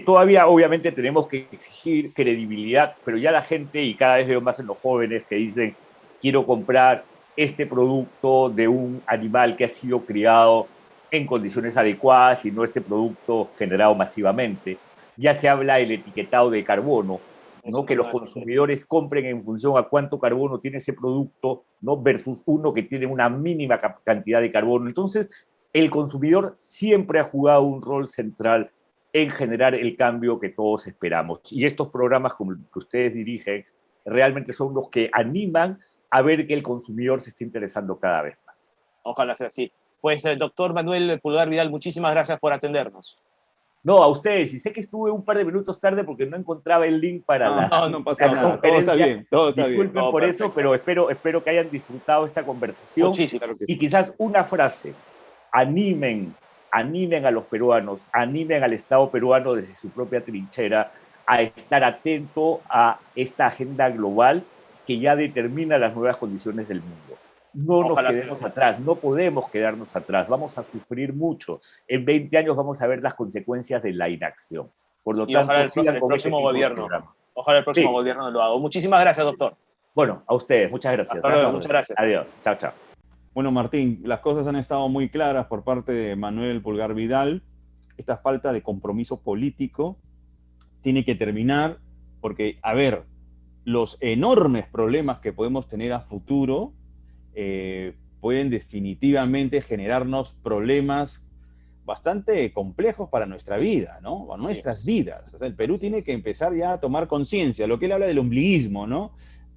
Todavía, obviamente, tenemos que exigir credibilidad, pero ya la gente, y cada vez veo más en los jóvenes que dicen, quiero comprar este producto de un animal que ha sido criado en condiciones adecuadas y no este producto generado masivamente. Ya se habla del etiquetado de carbono, ¿no? Que los consumidores compren en función a cuánto carbono tiene ese producto, ¿no? Versus uno que tiene una mínima cantidad de carbono. Entonces, el consumidor siempre ha jugado un rol central en generar el cambio que todos esperamos. Y estos programas como el que ustedes dirigen realmente son los que animan a ver que el consumidor se esté interesando cada vez más. Ojalá sea así. Pues, doctor Manuel Pulgar Vidal, muchísimas gracias por atendernos. No, a ustedes, y sé que estuve un par de minutos tarde porque no encontraba el link para no pasa nada, todo está bien, todo está bien. Disculpen por eso, pero espero que hayan disfrutado esta conversación. Muchísimo, claro que sí. Y quizás una frase, animen a los peruanos, animen al Estado peruano desde su propia trinchera a estar atento a esta agenda global que ya determina las nuevas condiciones del mundo. No nos quedemos atrás, no podemos quedarnos atrás, vamos a sufrir mucho. En 20 años vamos a ver las consecuencias de la inacción. Por lo tanto, ojalá el próximo gobierno, ojalá el próximo gobierno lo haga. Muchísimas gracias, doctor. Bueno, a ustedes, muchas gracias. Hasta luego, muchas gracias. Adiós, chao, chao. Bueno, Martín, las cosas han estado muy claras por parte de Manuel Pulgar Vidal. Esta falta de compromiso político tiene que terminar porque, a ver, los enormes problemas que podemos tener a futuro pueden definitivamente generarnos problemas bastante complejos para nuestra vida, ¿no? Para nuestras vidas. O sea, el Perú tiene que empezar ya a tomar conciencia. Lo que él habla del ombliguismo, ¿no?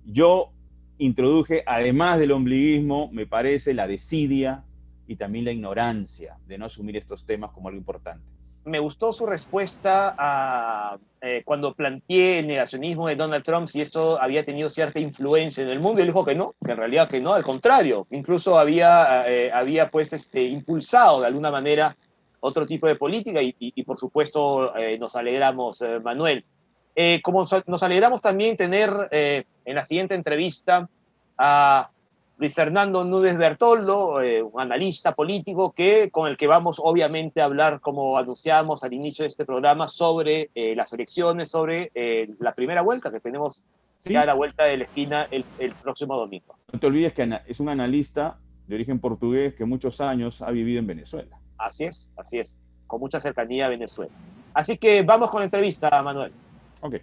Yo introduje, además del ombliguismo, me parece la desidia y también la ignorancia de no asumir estos temas como algo importante. Me gustó su respuesta a cuando planteé el negacionismo de Donald Trump, si esto había tenido cierta influencia en el mundo, y él dijo que no, que en realidad que no, al contrario, incluso había pues impulsado de alguna manera otro tipo de política y por supuesto nos alegramos, Manuel. Como nos alegramos también tener en la siguiente entrevista a Luis Fernando Núñez Bertoldo, un analista político con el que vamos obviamente a hablar, como anunciábamos al inicio de este programa, sobre las elecciones, sobre la primera vuelta que tenemos ya a la vuelta de la esquina el próximo domingo. No te olvides que es un analista de origen portugués que muchos años ha vivido en Venezuela. Así es, con mucha cercanía a Venezuela. Así que vamos con la entrevista, Manuel. Ok.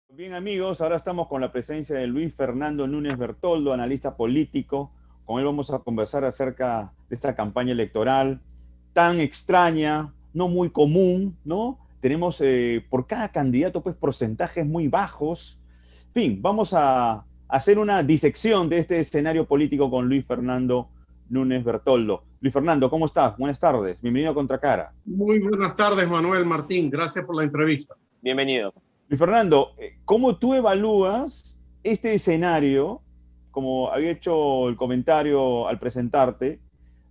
Bien, amigos, ahora estamos con la presencia de Luis Fernando Núñez Bertoldo, analista político. Con él vamos a conversar acerca de esta campaña electoral tan extraña, no muy común, ¿no? Tenemos por cada candidato pues porcentajes muy bajos. En fin, vamos a hacer una disección de este escenario político con Luis Fernando Núñez Bertoldo. Luis Fernando, ¿cómo estás? Buenas tardes. Bienvenido a Contracara. Muy buenas tardes, Manuel Martín. Gracias por la entrevista. Bienvenido. Luis Fernando, ¿cómo tú evalúas este escenario, como había hecho el comentario al presentarte,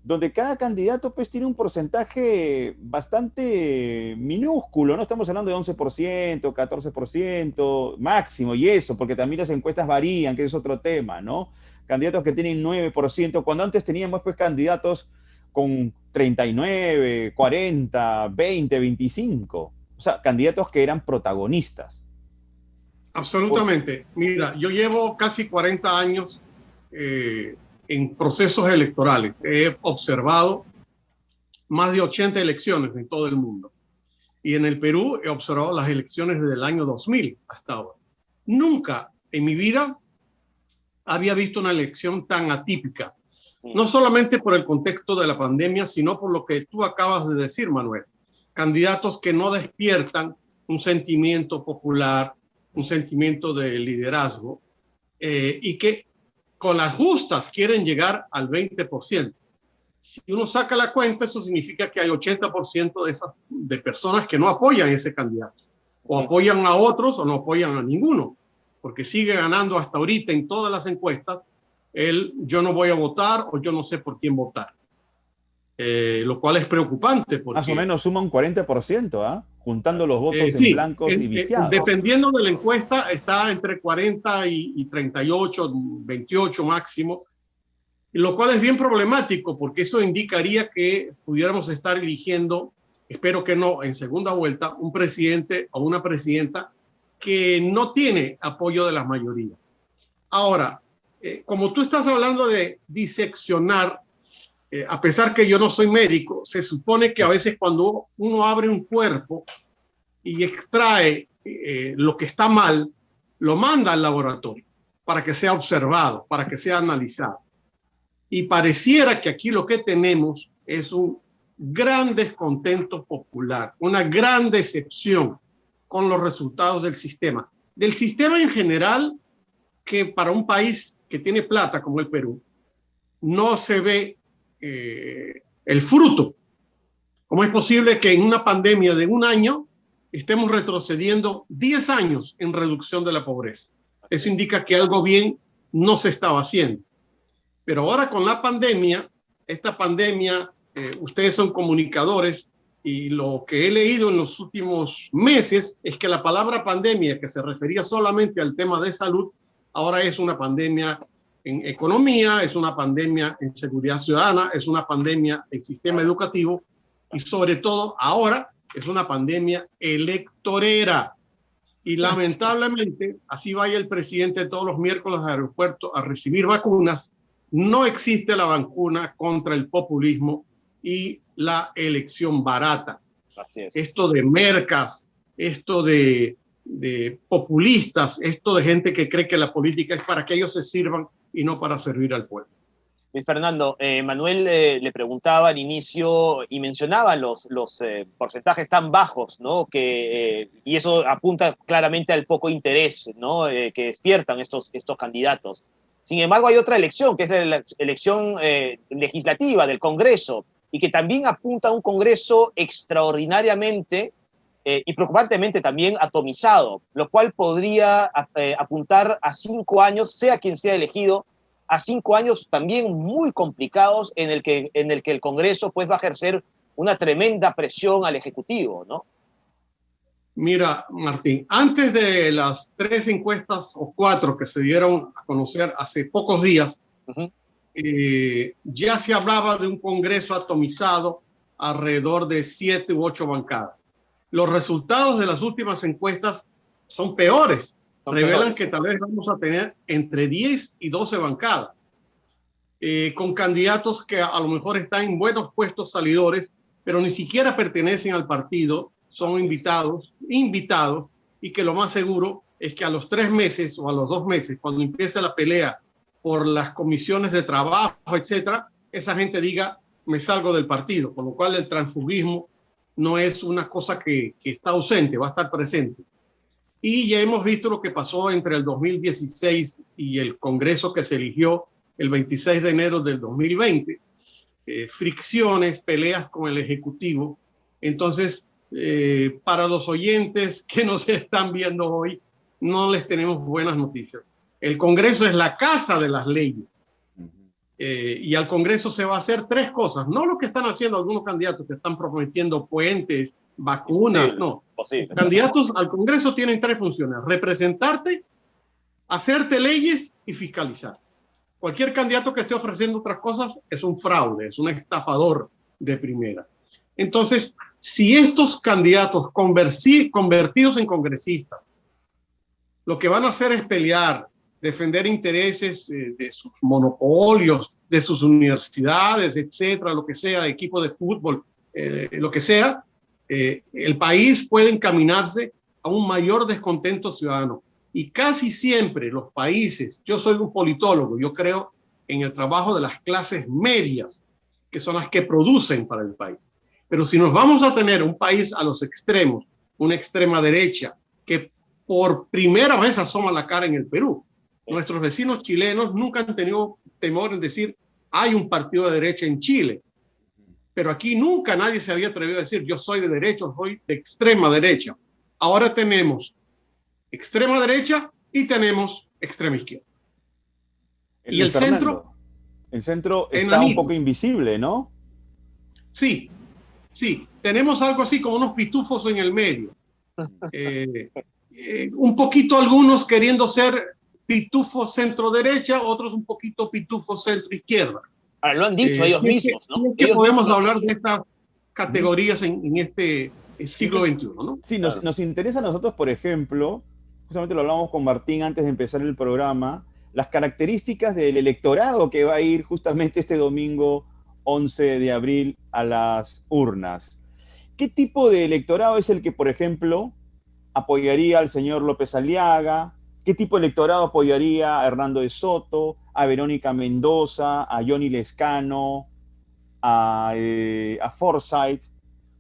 donde cada candidato pues tiene un porcentaje bastante minúsculo, ¿no? Estamos hablando de 11%, 14% máximo, y eso, porque también las encuestas varían, que es otro tema, ¿no? Candidatos que tienen 9%, cuando antes teníamos pues candidatos con 39, 40, 20, 25. O sea, candidatos que eran protagonistas. Absolutamente. Mira, yo llevo casi 40 años en procesos electorales. He observado más de 80 elecciones en todo el mundo. Y en el Perú he observado las elecciones desde el año 2000 hasta ahora. Nunca en mi vida había visto una elección tan atípica. No solamente por el contexto de la pandemia, sino por lo que tú acabas de decir, Manuel. Candidatos que no despiertan un sentimiento popular, un sentimiento de liderazgo, y que con las justas quieren llegar al 20%. Si uno saca la cuenta, eso significa que hay 80% de personas que no apoyan a ese candidato, o apoyan a otros o no apoyan a ninguno, porque sigue ganando hasta ahorita en todas las encuestas yo no voy a votar o yo no sé por quién votar. Lo cual es preocupante. Porque, más o menos suma un 40%, ¿ah? Juntando los votos sí, en blancos y viciados. Dependiendo de la encuesta, está entre 40 y 38, 28 máximo, lo cual es bien problemático porque eso indicaría que pudiéramos estar eligiendo, espero que no, en segunda vuelta, un presidente o una presidenta que no tiene apoyo de las mayorías. Ahora, como tú estás hablando de diseccionar, a pesar que yo no soy médico, se supone que a veces cuando uno abre un cuerpo y extrae lo que está mal, lo manda al laboratorio para que sea observado, para que sea analizado. Y pareciera que aquí lo que tenemos es un gran descontento popular, una gran decepción con los resultados del sistema en general, que para un país que tiene plata como el Perú, no se ve el fruto. ¿Cómo es posible que en una pandemia de un año estemos retrocediendo 10 años en reducción de la pobreza? Eso indica que algo bien no se estaba haciendo. Pero ahora con la pandemia, esta pandemia, ustedes son comunicadores y lo que he leído en los últimos meses es que la palabra pandemia, que se refería solamente al tema de salud, ahora es una pandemia en economía, es una pandemia en seguridad ciudadana, es una pandemia en sistema educativo y sobre todo ahora es una pandemia electorera. Y lamentablemente, así vaya el presidente todos los miércoles al aeropuerto a recibir vacunas, no existe la vacuna contra el populismo y la elección barata. Así es. Esto de mercas, esto de populistas, esto de gente que cree que la política es para que ellos se sirvan y no para servir al pueblo. Luis Fernando, Manuel le preguntaba al inicio y mencionaba los porcentajes tan bajos, ¿no? Y eso apunta claramente al poco interés, ¿no? Que despiertan estos candidatos. Sin embargo, hay otra elección, que es la elección legislativa del Congreso, y que también apunta a un Congreso extraordinariamente y preocupantemente también atomizado, lo cual podría apuntar a 5 años, sea quien sea elegido, a 5 años también muy complicados en el que el Congreso pues va a ejercer una tremenda presión al Ejecutivo, ¿no? Mira, Martín, antes de las 3 encuestas o 4 que se dieron a conocer hace pocos días, ya se hablaba de un Congreso atomizado alrededor de 7 u 8 bancadas. Los resultados de las últimas encuestas son peores. Revelan que tal vez vamos a tener entre 10 y 12 bancadas. con candidatos que a lo mejor están en buenos puestos salidores, pero ni siquiera pertenecen al partido, son invitados, y que lo más seguro es que a los 3 meses o a los 2 meses, cuando empiece la pelea por las comisiones de trabajo, etcétera, esa gente diga, me salgo del partido, con lo cual el transfugismo no es una cosa que está ausente, va a estar presente. Y ya hemos visto lo que pasó entre el 2016 y el Congreso que se eligió el 26 de enero del 2020. Fricciones, peleas con el Ejecutivo. Entonces, para los oyentes que nos están viendo hoy, no les tenemos buenas noticias. El Congreso es la casa de las leyes. Y al Congreso se va a hacer 3 cosas, no lo que están haciendo algunos candidatos que están prometiendo puentes, vacunas, no. Los candidatos al Congreso tienen 3 funciones: representarte, hacerte leyes y fiscalizar. Cualquier candidato que esté ofreciendo otras cosas es un fraude, es un estafador de primera. Entonces, si estos candidatos convertidos en congresistas, lo que van a hacer es pelear, defender intereses de sus monopolios, de sus universidades, etcétera, lo que sea, de equipo de fútbol, lo que sea, el país puede encaminarse a un mayor descontento ciudadano. Y casi siempre los países, yo soy un politólogo, yo creo en el trabajo de las clases medias, que son las que producen para el país. Pero si nos vamos a tener un país a los extremos, una extrema derecha, que por primera vez asoma la cara en el Perú, nuestros vecinos chilenos nunca han tenido temor en decir, hay un partido de derecha en Chile. Pero aquí nunca nadie se había atrevido a decir, yo soy de derecha, soy de extrema derecha. Ahora tenemos extrema derecha y tenemos extrema izquierda. Y el centro... El centro está un poco invisible, ¿no? Sí, sí. Tenemos algo así como unos pitufos en el medio. Un poquito algunos queriendo ser pitufos centro-derecha, otros un poquito pitufos centro-izquierda. Ahora, lo han dicho ellos mismos, ¿no? Sí, es que podemos hablar de estas categorías en este siglo XXI, ¿no? Sí, nos interesa a nosotros, por ejemplo, justamente lo hablamos con Martín antes de empezar el programa, las características del electorado que va a ir justamente este domingo 11 de abril a las urnas. ¿Qué tipo de electorado es el que, por ejemplo, apoyaría al señor López Aliaga? ¿Qué tipo de electorado apoyaría a Hernando de Soto, a Verónica Mendoza, a Johnny Lescano, a Forsyth?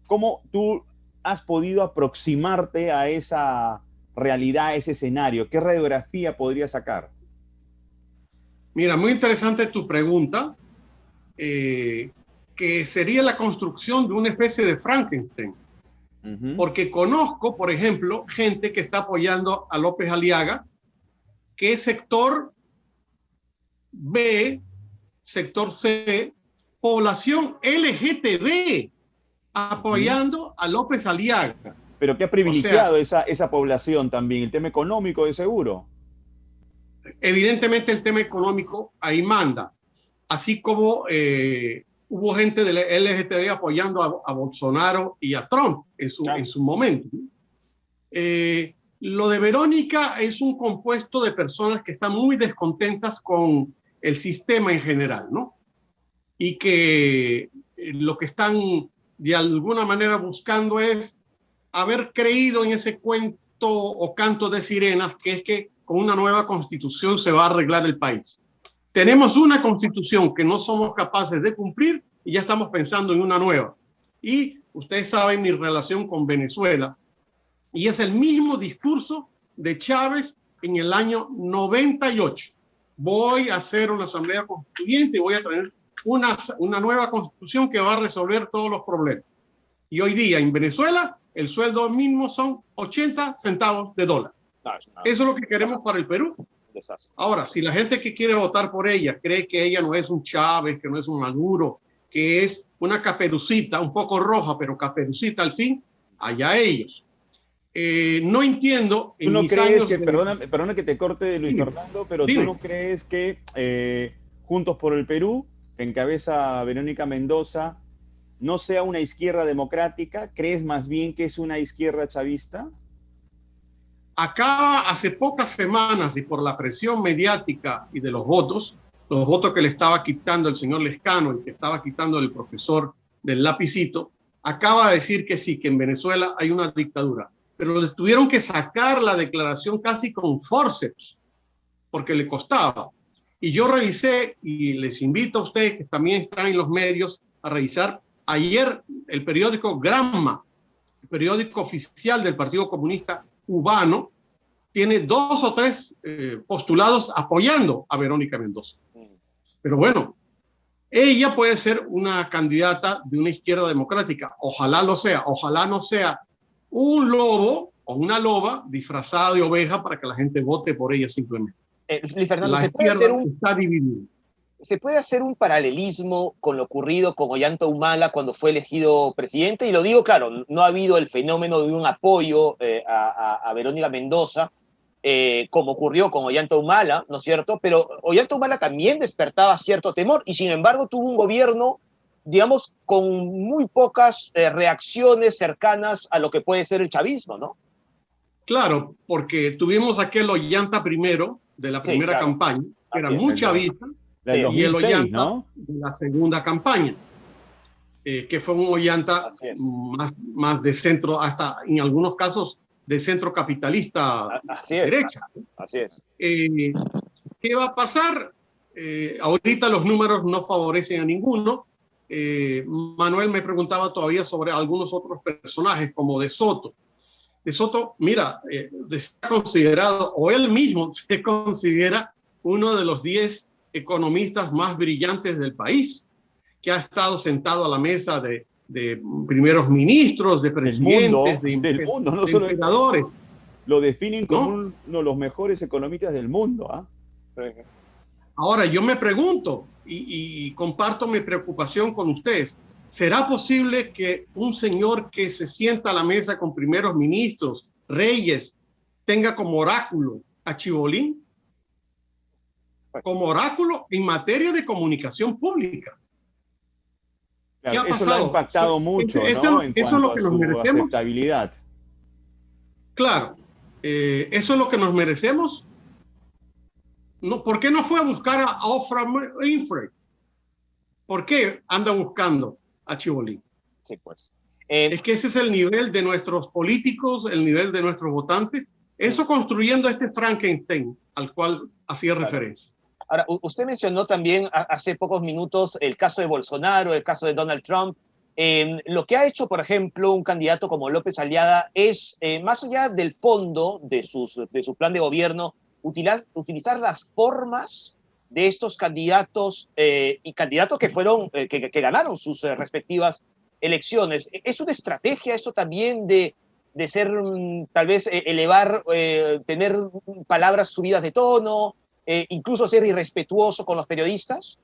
¿Cómo tú has podido aproximarte a esa realidad, a ese escenario? ¿Qué radiografía podría sacar? Mira, muy interesante tu pregunta, que sería la construcción de una especie de Frankenstein. Porque conozco, por ejemplo, gente que está apoyando a López Aliaga, que es sector B, sector C, población LGTB, apoyando a López Aliaga. Pero ¿qué ha privilegiado esa población también? ¿El tema económico de seguro? Evidentemente el tema económico ahí manda, así como hubo gente del LGTB apoyando a Bolsonaro y a Trump en su momento. Lo de Verónica es un compuesto de personas que están muy descontentas con el sistema en general, ¿no? Y que lo que están de alguna manera buscando es haber creído en ese cuento o canto de sirenas, que es que con una nueva constitución se va a arreglar el país. Tenemos una constitución que no somos capaces de cumplir y ya estamos pensando en una nueva. Y ustedes saben mi relación con Venezuela, y es el mismo discurso de Chávez en el año 98. Voy a hacer una asamblea constituyente y voy a tener una nueva constitución que va a resolver todos los problemas. Y hoy día en Venezuela el sueldo mínimo son 80 centavos de dólar. Eso es lo que queremos para el Perú. Ahora, si la gente que quiere votar por ella cree que ella no es un Chávez, que no es un Maduro, que es una Caperucita, un poco roja, pero Caperucita al fin, allá ellos. No entiendo. ¿Tú no crees que, perdona que te corte, Luis Fernando, pero tú no crees que Juntos por el Perú, que encabeza Verónica Mendoza, no sea una izquierda democrática? ¿Crees más bien que es una izquierda chavista? Acá hace pocas semanas y por la presión mediática y de los votos, los votos que le estaba quitando el señor Lescano y que estaba quitando el profesor del lapicito, acaba de decir que sí, que en Venezuela hay una dictadura. Pero le tuvieron que sacar la declaración casi con forceps, porque le costaba. Y yo revisé, y les invito a ustedes que también están en los medios a revisar, ayer el periódico Gramma, el periódico oficial del Partido Comunista Cubano, tiene 2 o 3 postulados apoyando a Verónica Mendoza. Pero bueno, ella puede ser una candidata de una izquierda democrática. Ojalá lo sea. Ojalá no sea un lobo o una loba disfrazada de oveja para que la gente vote por ella simplemente. Luis Fernando, La izquierda está dividida. ¿Se puede hacer un paralelismo con lo ocurrido con Ollanta Humala cuando fue elegido presidente? Y lo digo, claro, no ha habido el fenómeno de un apoyo a Verónica Mendoza, como ocurrió con Ollanta Humala, ¿no es cierto? Pero Ollanta Humala también despertaba cierto temor y sin embargo tuvo un gobierno, digamos, con muy pocas reacciones cercanas a lo que puede ser el chavismo, ¿no? Claro, porque tuvimos aquel Ollanta primero de la primera claro. campaña, que era Así es, muy chavista, del 2006, y el Ollanta ¿no? de la segunda campaña, que fue un Ollanta más de centro, hasta en algunos casos de centro capitalista derecha. Así es. ¿Qué va a pasar? Ahorita los números no favorecen a ninguno. Manuel me preguntaba todavía sobre algunos otros personajes, como De Soto. De Soto, mira, está considerado, o él mismo se considera uno de los 10 economistas más brillantes del país, que ha estado sentado a la mesa de primeros ministros, de presidentes, del mundo, no de solo emperadores. Lo definen como ¿No? uno de los mejores economistas del mundo. ¿Ah? Ahora, yo me pregunto, y comparto mi preocupación con ustedes, ¿será posible que un señor que se sienta a la mesa con primeros ministros, reyes, tenga como oráculo a Chibolín? Como oráculo en materia de comunicación pública. Claro, ¿Qué ha eso pasado? lo ha impactado mucho, ¿no? En Eso es cuanto lo que a nos su merecemos. aceptabilidad. Claro, eso es lo que nos merecemos. No, ¿por qué no fue a buscar a Oprah Winfrey? ¿Por qué anda buscando a Chibolín? Sí, pues. Es que ese es el nivel de nuestros políticos, el nivel de nuestros votantes. Eso construyendo este Frankenstein al cual hacía referencia. Ahora, usted mencionó también hace pocos minutos el caso de Bolsonaro, el caso de Donald Trump. Lo que ha hecho, por ejemplo, un candidato como López Aliaga es, más allá del fondo de su plan de gobierno, utilizar las formas de estos candidatos y candidatos que fueron, que ganaron sus respectivas elecciones. ¿Es una estrategia eso también de ser, tal vez, elevar, tener palabras subidas de tono, incluso ser irrespetuoso con los periodistas?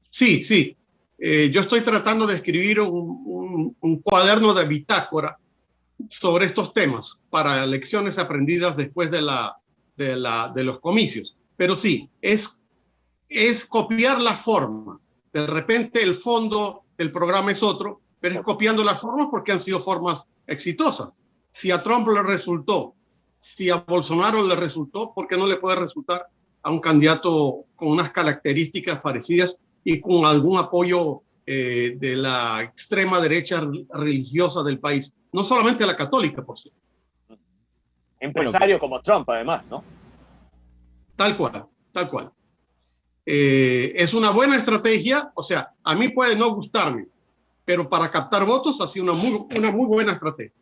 Sí, sí. Yo estoy tratando de escribir un cuaderno de bitácora sobre estos temas para lecciones aprendidas después de los comicios. Pero sí, es copiar las formas. De repente el fondo del programa es otro, pero es copiando las formas porque han sido formas exitosas. Si a Trump le resultó, si a Bolsonaro le resultó, ¿por qué no le puede resultar a un candidato con unas características parecidas y con algún apoyo de la extrema derecha religiosa del país? No solamente la católica, por cierto. Empresario como Trump, además, ¿no? Tal cual, tal cual. Es una buena estrategia, o sea, a mí puede no gustarme, pero para captar votos ha sido una muy buena estrategia.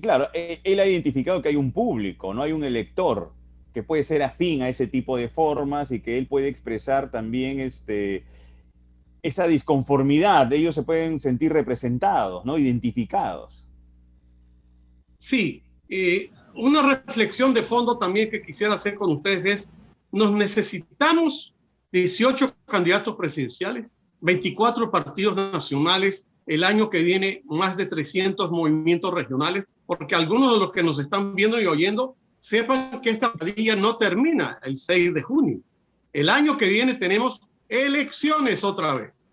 Claro, él ha identificado que hay un público, no hay un elector que puede ser afín a ese tipo de formas y que él puede expresar también esa disconformidad. Ellos se pueden sentir representados, ¿no? Identificados. Sí, una reflexión de fondo también que quisiera hacer con ustedes es, nos necesitamos 18 candidatos presidenciales, 24 partidos nacionales, el año que viene más de 300 movimientos regionales, porque algunos de los que nos están viendo y oyendo sepan que esta pandilla no termina el 6 de junio. El año que viene tenemos elecciones otra vez.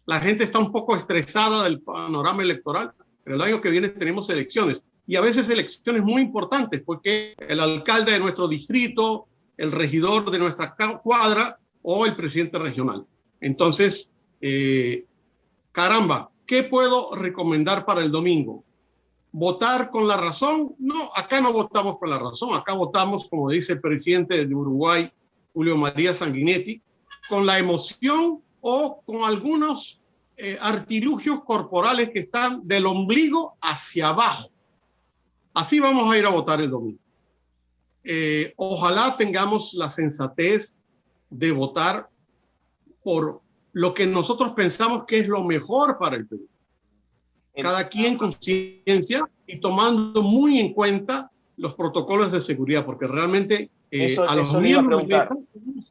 La gente está un poco estresada del panorama electoral, pero el año que viene tenemos elecciones. Y a veces elecciones muy importantes, porque el alcalde de nuestro distrito, el regidor de nuestra cuadra o el presidente regional. Entonces, caramba, ¿qué puedo recomendar para el domingo? ¿Votar con la razón? No, acá no votamos con la razón, acá votamos, como dice el presidente de Uruguay, Julio María Sanguinetti, con la emoción o con algunos artilugios corporales que están del ombligo hacia abajo. Así vamos a ir a votar el domingo. Ojalá tengamos la sensatez de votar por lo que nosotros pensamos que es lo mejor para el Perú. Cada quien con conciencia y tomando muy en cuenta los protocolos de seguridad, porque realmente a los miembros de esta,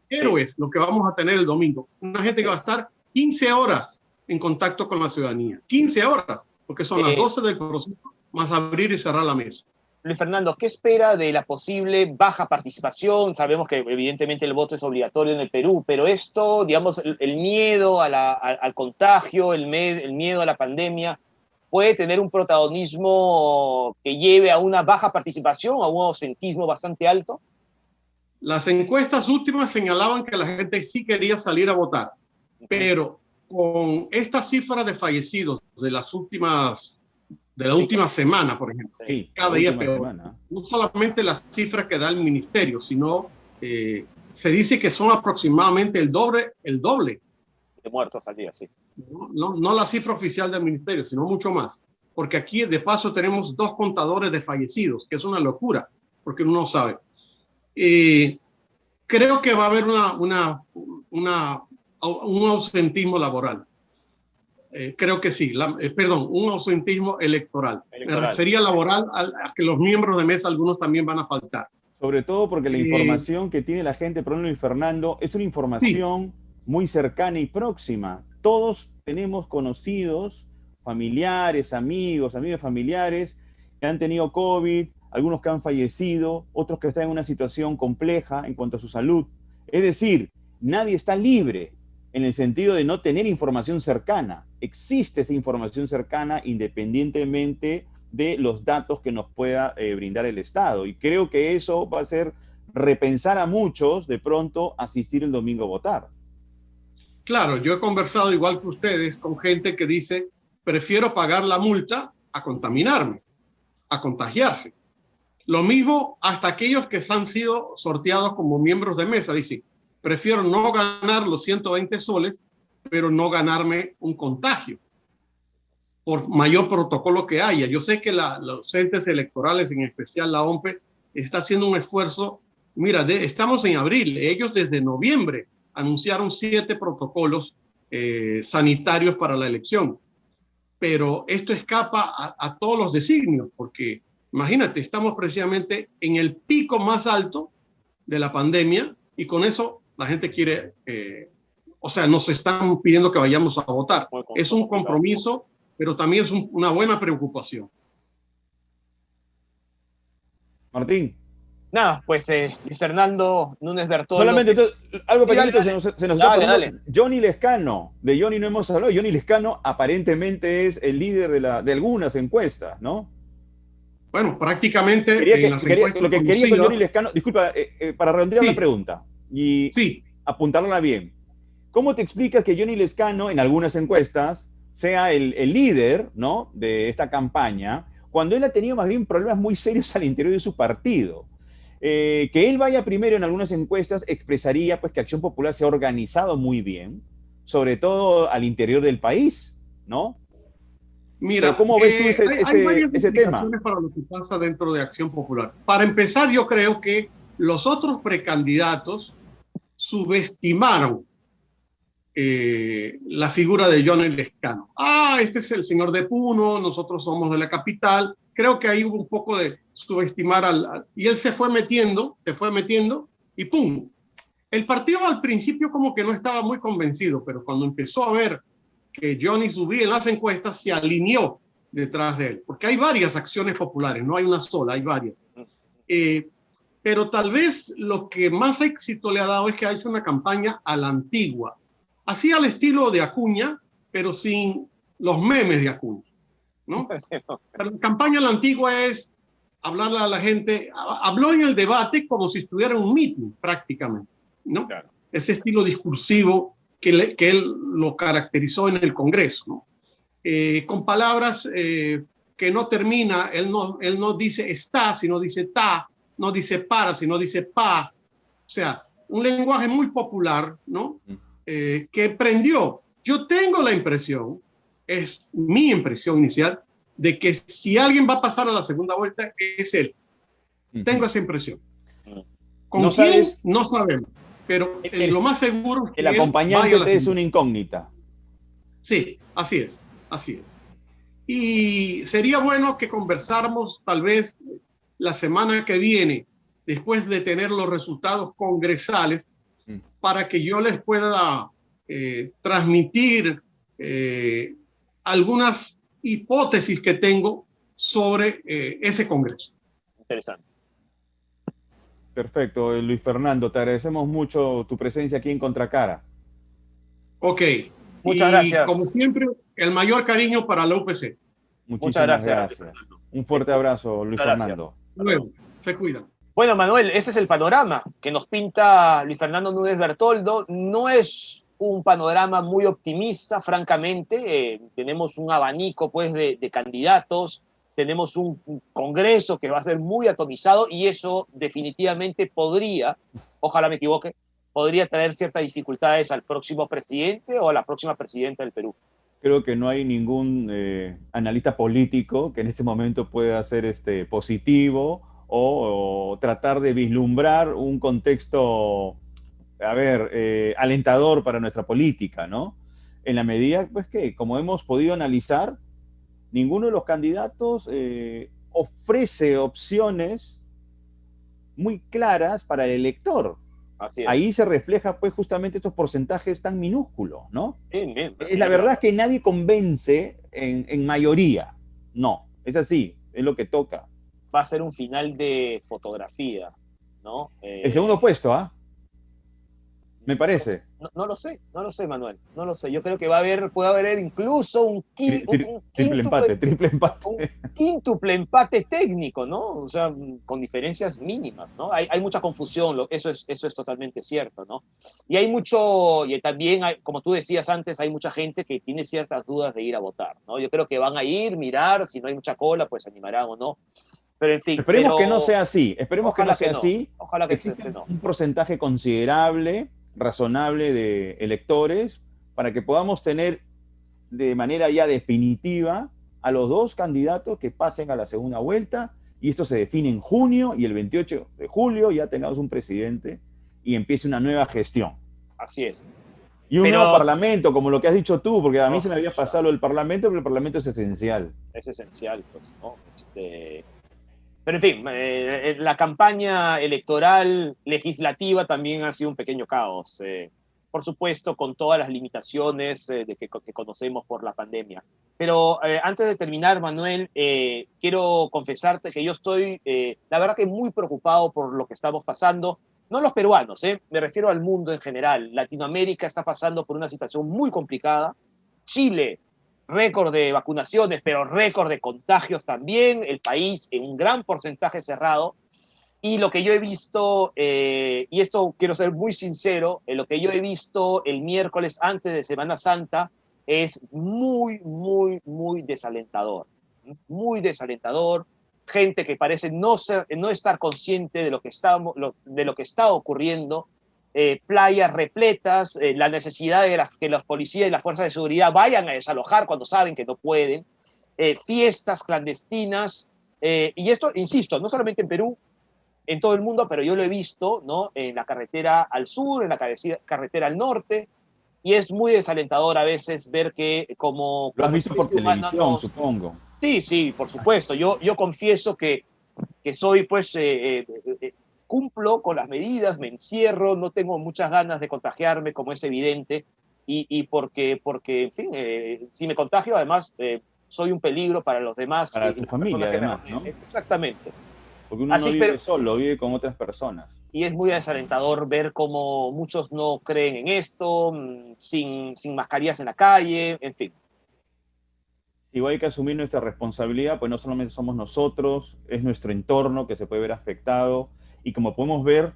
héroes, lo que vamos a tener el domingo. Una gente que va a estar 15 horas en contacto con la ciudadanía. 15 horas, porque son las 12 del proceso, más abrir y cerrar la mesa. Luis Fernando, ¿qué espera de la posible baja participación? Sabemos que evidentemente el voto es obligatorio en el Perú, pero esto, digamos, el miedo al contagio, el miedo a la pandemia, ¿puede tener un protagonismo que lleve a una baja participación, a un ausentismo bastante alto? Las encuestas últimas señalaban que la gente sí quería salir a votar, pero con esta cifra de fallecidos de la última semana, por ejemplo, cada día peor. Semana. No solamente las cifras que da el ministerio, sino se dice que son aproximadamente el doble de muertos al día, sí. No la cifra oficial del ministerio, sino mucho más. Porque aquí, de paso, tenemos 2 contadores de fallecidos, que es una locura, porque uno no sabe. Creo que va a haber un ausentismo laboral. Creo que sí, un ausentismo electoral. Me refería laboral a que los miembros de mesa, algunos también van a faltar. Sobre todo porque la información que tiene la gente, por ejemplo, Luis Fernando, es una información muy cercana y próxima. Todos tenemos conocidos, familiares, amigos familiares que han tenido COVID, algunos que han fallecido, otros que están en una situación compleja en cuanto a su salud. Es decir, nadie está libre en el sentido de no tener información cercana. Existe esa información cercana independientemente de los datos que nos pueda brindar el Estado. Y creo que eso va a hacer repensar a muchos de pronto asistir el domingo a votar. Claro, yo he conversado igual que ustedes con gente que dice, prefiero pagar la multa a contaminarme, a contagiarse. Lo mismo hasta aquellos que han sido sorteados como miembros de mesa, dicen, prefiero no ganar los 120 soles, pero no ganarme un contagio, por mayor protocolo que haya. Yo sé que los entes electorales, en especial la OMPE, está haciendo un esfuerzo. Mira, estamos en abril, ellos desde noviembre anunciaron 7 protocolos sanitarios para la elección, pero esto escapa a todos los designios, porque imagínate, estamos precisamente en el pico más alto de la pandemia y con eso la gente quiere, nos están pidiendo que vayamos a votar. Es un compromiso, pero también es una buena preocupación. Martín. Nada, pues Luis Fernando Núñez Bertoldo. Solamente algo pequeñito se nos está dale. Johnny Lescano. De Johnny no hemos hablado. Johnny Lescano aparentemente es el líder de algunas encuestas, ¿no? Bueno, prácticamente lo que quería con Johnny Lescano, disculpa, para redondear la pregunta y apuntarla bien. ¿Cómo te explicas que Johnny Lescano en algunas encuestas sea el líder, ¿no?, de esta campaña, cuando él ha tenido más bien problemas muy serios al interior de su partido? Que él vaya primero en algunas encuestas expresaría pues que Acción Popular se ha organizado muy bien, sobre todo al interior del país, ¿no? Mira, pero ¿cómo ves tú ese tema? Para lo que pasa dentro de Acción Popular. Para empezar, yo creo que los otros precandidatos subestimaron la figura de Johnny Lescano. Este es el señor de Puno, nosotros somos de la capital. Creo que ahí hubo un poco de subestimar y él se fue metiendo y ¡pum! El partido al principio como que no estaba muy convencido, pero cuando empezó a ver que Johnny subía en las encuestas, se alineó detrás de él, porque hay varias acciones populares, no hay una sola, hay varias. Pero tal vez lo que más éxito le ha dado es que ha hecho una campaña a la antigua, así al estilo de Acuña, pero sin los memes de Acuña, ¿no? Pero la campaña a la antigua es hablarle a la gente, habló en el debate como si estuviera en un meeting prácticamente, ¿no? Claro. ese estilo discursivo que él lo caracterizó en el Congreso, ¿no? Con palabras que no termina, él no dice está, sino dice ta, no dice para, sino dice pa. O sea, un lenguaje muy popular, ¿no? Que prendió. Yo tengo la impresión, es mi impresión inicial, de que si alguien va a pasar a la segunda vuelta, es él. Tengo esa impresión. ¿Con ¿No quién? sabes? No sabemos. Pero lo más seguro es que el acompañante es segunda. una incógnita. Sí, así es, así es. Y sería bueno que conversáramos tal vez la semana que viene, después de tener los resultados congresales, para que yo les pueda transmitir algunas hipótesis que tengo sobre ese Congreso. Interesante. Perfecto, Luis Fernando, te agradecemos mucho tu presencia aquí en Contracara. Ok. Muchas gracias. Como siempre, el mayor cariño para la UPC. Muchísimas gracias. Un fuerte abrazo, Luis Fernando. Luego, se cuidan. Bueno, Manuel, ese es el panorama que nos pinta Luis Fernando Núñez Bertoldo. No es un panorama muy optimista, francamente. Tenemos un abanico pues, de candidatos, tenemos un Congreso que va a ser muy atomizado y eso definitivamente podría, ojalá me equivoque, podría traer ciertas dificultades al próximo presidente o a la próxima presidenta del Perú. Creo que no hay ningún analista político que en este momento pueda ser positivo o tratar de vislumbrar un contexto, alentador para nuestra política, ¿no? En la medida, pues que, como hemos podido analizar, ninguno de los candidatos ofrece opciones muy claras para el elector. Así es. Ahí se refleja, pues, justamente estos porcentajes tan minúsculos, ¿no? Bien. La verdad es que nadie convence en mayoría. No, es así, es lo que toca. Va a ser un final de fotografía, ¿no? El segundo puesto, ¿ah? Me parece. No lo sé, Manuel, no lo sé. Yo creo que puede haber incluso un triple empate. Un quíntuple empate técnico, ¿no? O sea, con diferencias mínimas, ¿no? Hay mucha confusión, eso es totalmente cierto, ¿no? Y hay mucho, y también, como tú decías antes, hay mucha gente que tiene ciertas dudas de ir a votar, ¿no? Yo creo que van a ir, mirar, si no hay mucha cola, pues se animarán o no. Pero en fin. Esperemos que no sea así, Ojalá que existe no. un porcentaje considerable, razonable de electores para que podamos tener de manera ya definitiva a los dos candidatos que pasen a la segunda vuelta y esto se define en junio y el 28 de julio ya tengamos un presidente y empiece una nueva gestión. Así es. Y un nuevo parlamento, como lo que has dicho tú, porque a mí se me había pasado lo del parlamento, pero el parlamento es esencial. Es esencial, pues, ¿no? Pero en fin, la campaña electoral legislativa también ha sido un pequeño caos. Por supuesto, con todas las limitaciones que conocemos por la pandemia. Pero antes de terminar, Manuel, quiero confesarte que yo estoy, la verdad que muy preocupado por lo que estamos pasando. No los peruanos, me refiero al mundo en general. Latinoamérica está pasando por una situación muy complicada. Chile, récord de vacunaciones, pero récord de contagios también, el país en un gran porcentaje cerrado. Y lo que yo he visto, y esto quiero ser muy sincero, lo que yo he visto el miércoles antes de Semana Santa es muy, muy, muy desalentador. Muy desalentador. Gente que parece no estar consciente de lo que está ocurriendo. Playas repletas, la necesidad de que los policías y las fuerzas de seguridad vayan a desalojar cuando saben que no pueden, fiestas clandestinas, y esto, insisto, no solamente en Perú, en todo el mundo, pero yo lo he visto, ¿no? En la carretera al sur, en la carretera al norte, y es muy desalentador a veces ver que como... Lo has visto por televisión, supongo. Sí, por supuesto. Yo confieso que soy, pues, cumplo con las medidas, me encierro, no tengo muchas ganas de contagiarme, como es evidente, y porque en fin, si me contagio, además, soy un peligro para los demás. Para tu familia, además, ¿no? Exactamente. Porque uno no vive solo, vive con otras personas. Y es muy desalentador ver cómo muchos no creen en esto, sin mascarillas en la calle, en fin. Igual hay que asumir nuestra responsabilidad, pues no solamente somos nosotros, es nuestro entorno que se puede ver afectado. Y como podemos ver,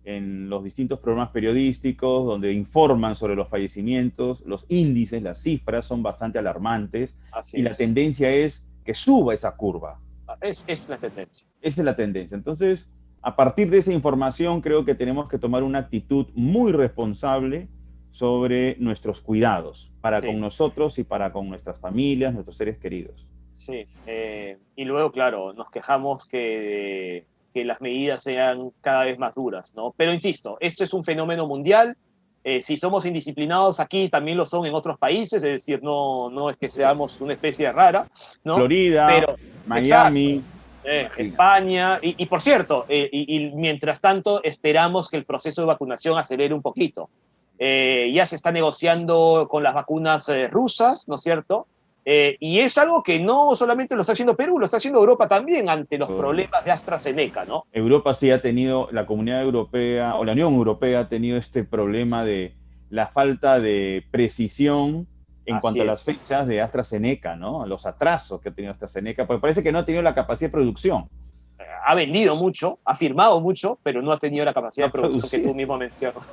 en los distintos programas periodísticos donde informan sobre los fallecimientos, los índices, las cifras son bastante alarmantes y la tendencia es que suba esa curva. Es la tendencia. Esa es la tendencia. Entonces, a partir de esa información, creo que tenemos que tomar una actitud muy responsable sobre nuestros cuidados para con nosotros y para con nuestras familias, nuestros seres queridos. Sí, y luego, claro, nos quejamos que las medidas sean cada vez más duras, ¿no? Pero insisto, esto es un fenómeno mundial. Si somos indisciplinados aquí, también lo son en otros países, es decir, no es que seamos una especie rara, ¿no? Florida, pero, Miami, España, y por cierto, y mientras tanto esperamos que el proceso de vacunación acelere un poquito. Ya se está negociando con las vacunas rusas, ¿no es cierto? Y es algo que no solamente lo está haciendo Perú, lo está haciendo Europa también ante los problemas de AstraZeneca, ¿no? Europa sí ha tenido, la Comunidad Europea o la Unión Europea ha tenido este problema de la falta de precisión en cuanto a las fechas de AstraZeneca, ¿no? Los atrasos que ha tenido AstraZeneca, porque parece que no ha tenido la capacidad de producción. Ha vendido mucho, ha firmado mucho, pero no ha tenido la capacidad de producción que tú mismo mencionas.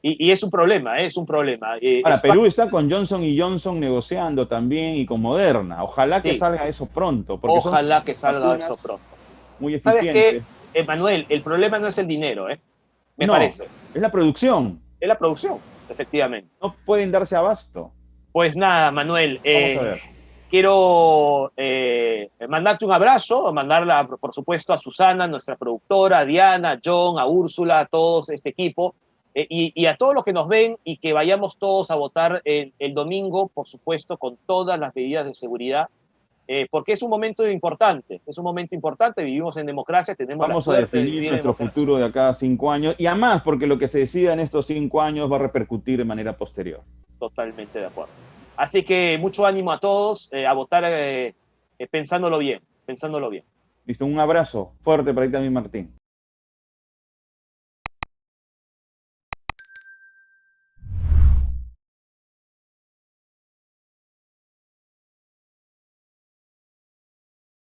y es un problema, es un problema. Ahora, Perú está con Johnson & Johnson negociando también y con Moderna. Ojalá que salga eso pronto. Ojalá que salga eso pronto. Muy eficiente. ¿Sabes qué, Manuel? El problema no es el dinero, me parece. Es la producción. Es la producción, efectivamente. No pueden darse abasto. Pues nada, Manuel. Vamos a ver. Quiero mandarte un abrazo, mandarla, por supuesto, a Susana, nuestra productora, a Diana, a John, a Úrsula, a todos este equipo, y a todos los que nos ven, y que vayamos todos a votar el domingo, por supuesto, con todas las medidas de seguridad, porque es un momento importante, vivimos en democracia, tenemos Vamos a definir nuestro futuro de acá a 5 años, y además porque lo que se decida en estos 5 años va a repercutir de manera posterior. Totalmente de acuerdo. Así que mucho ánimo a todos a votar pensándolo bien. Listo, un abrazo fuerte para ti también, Martín.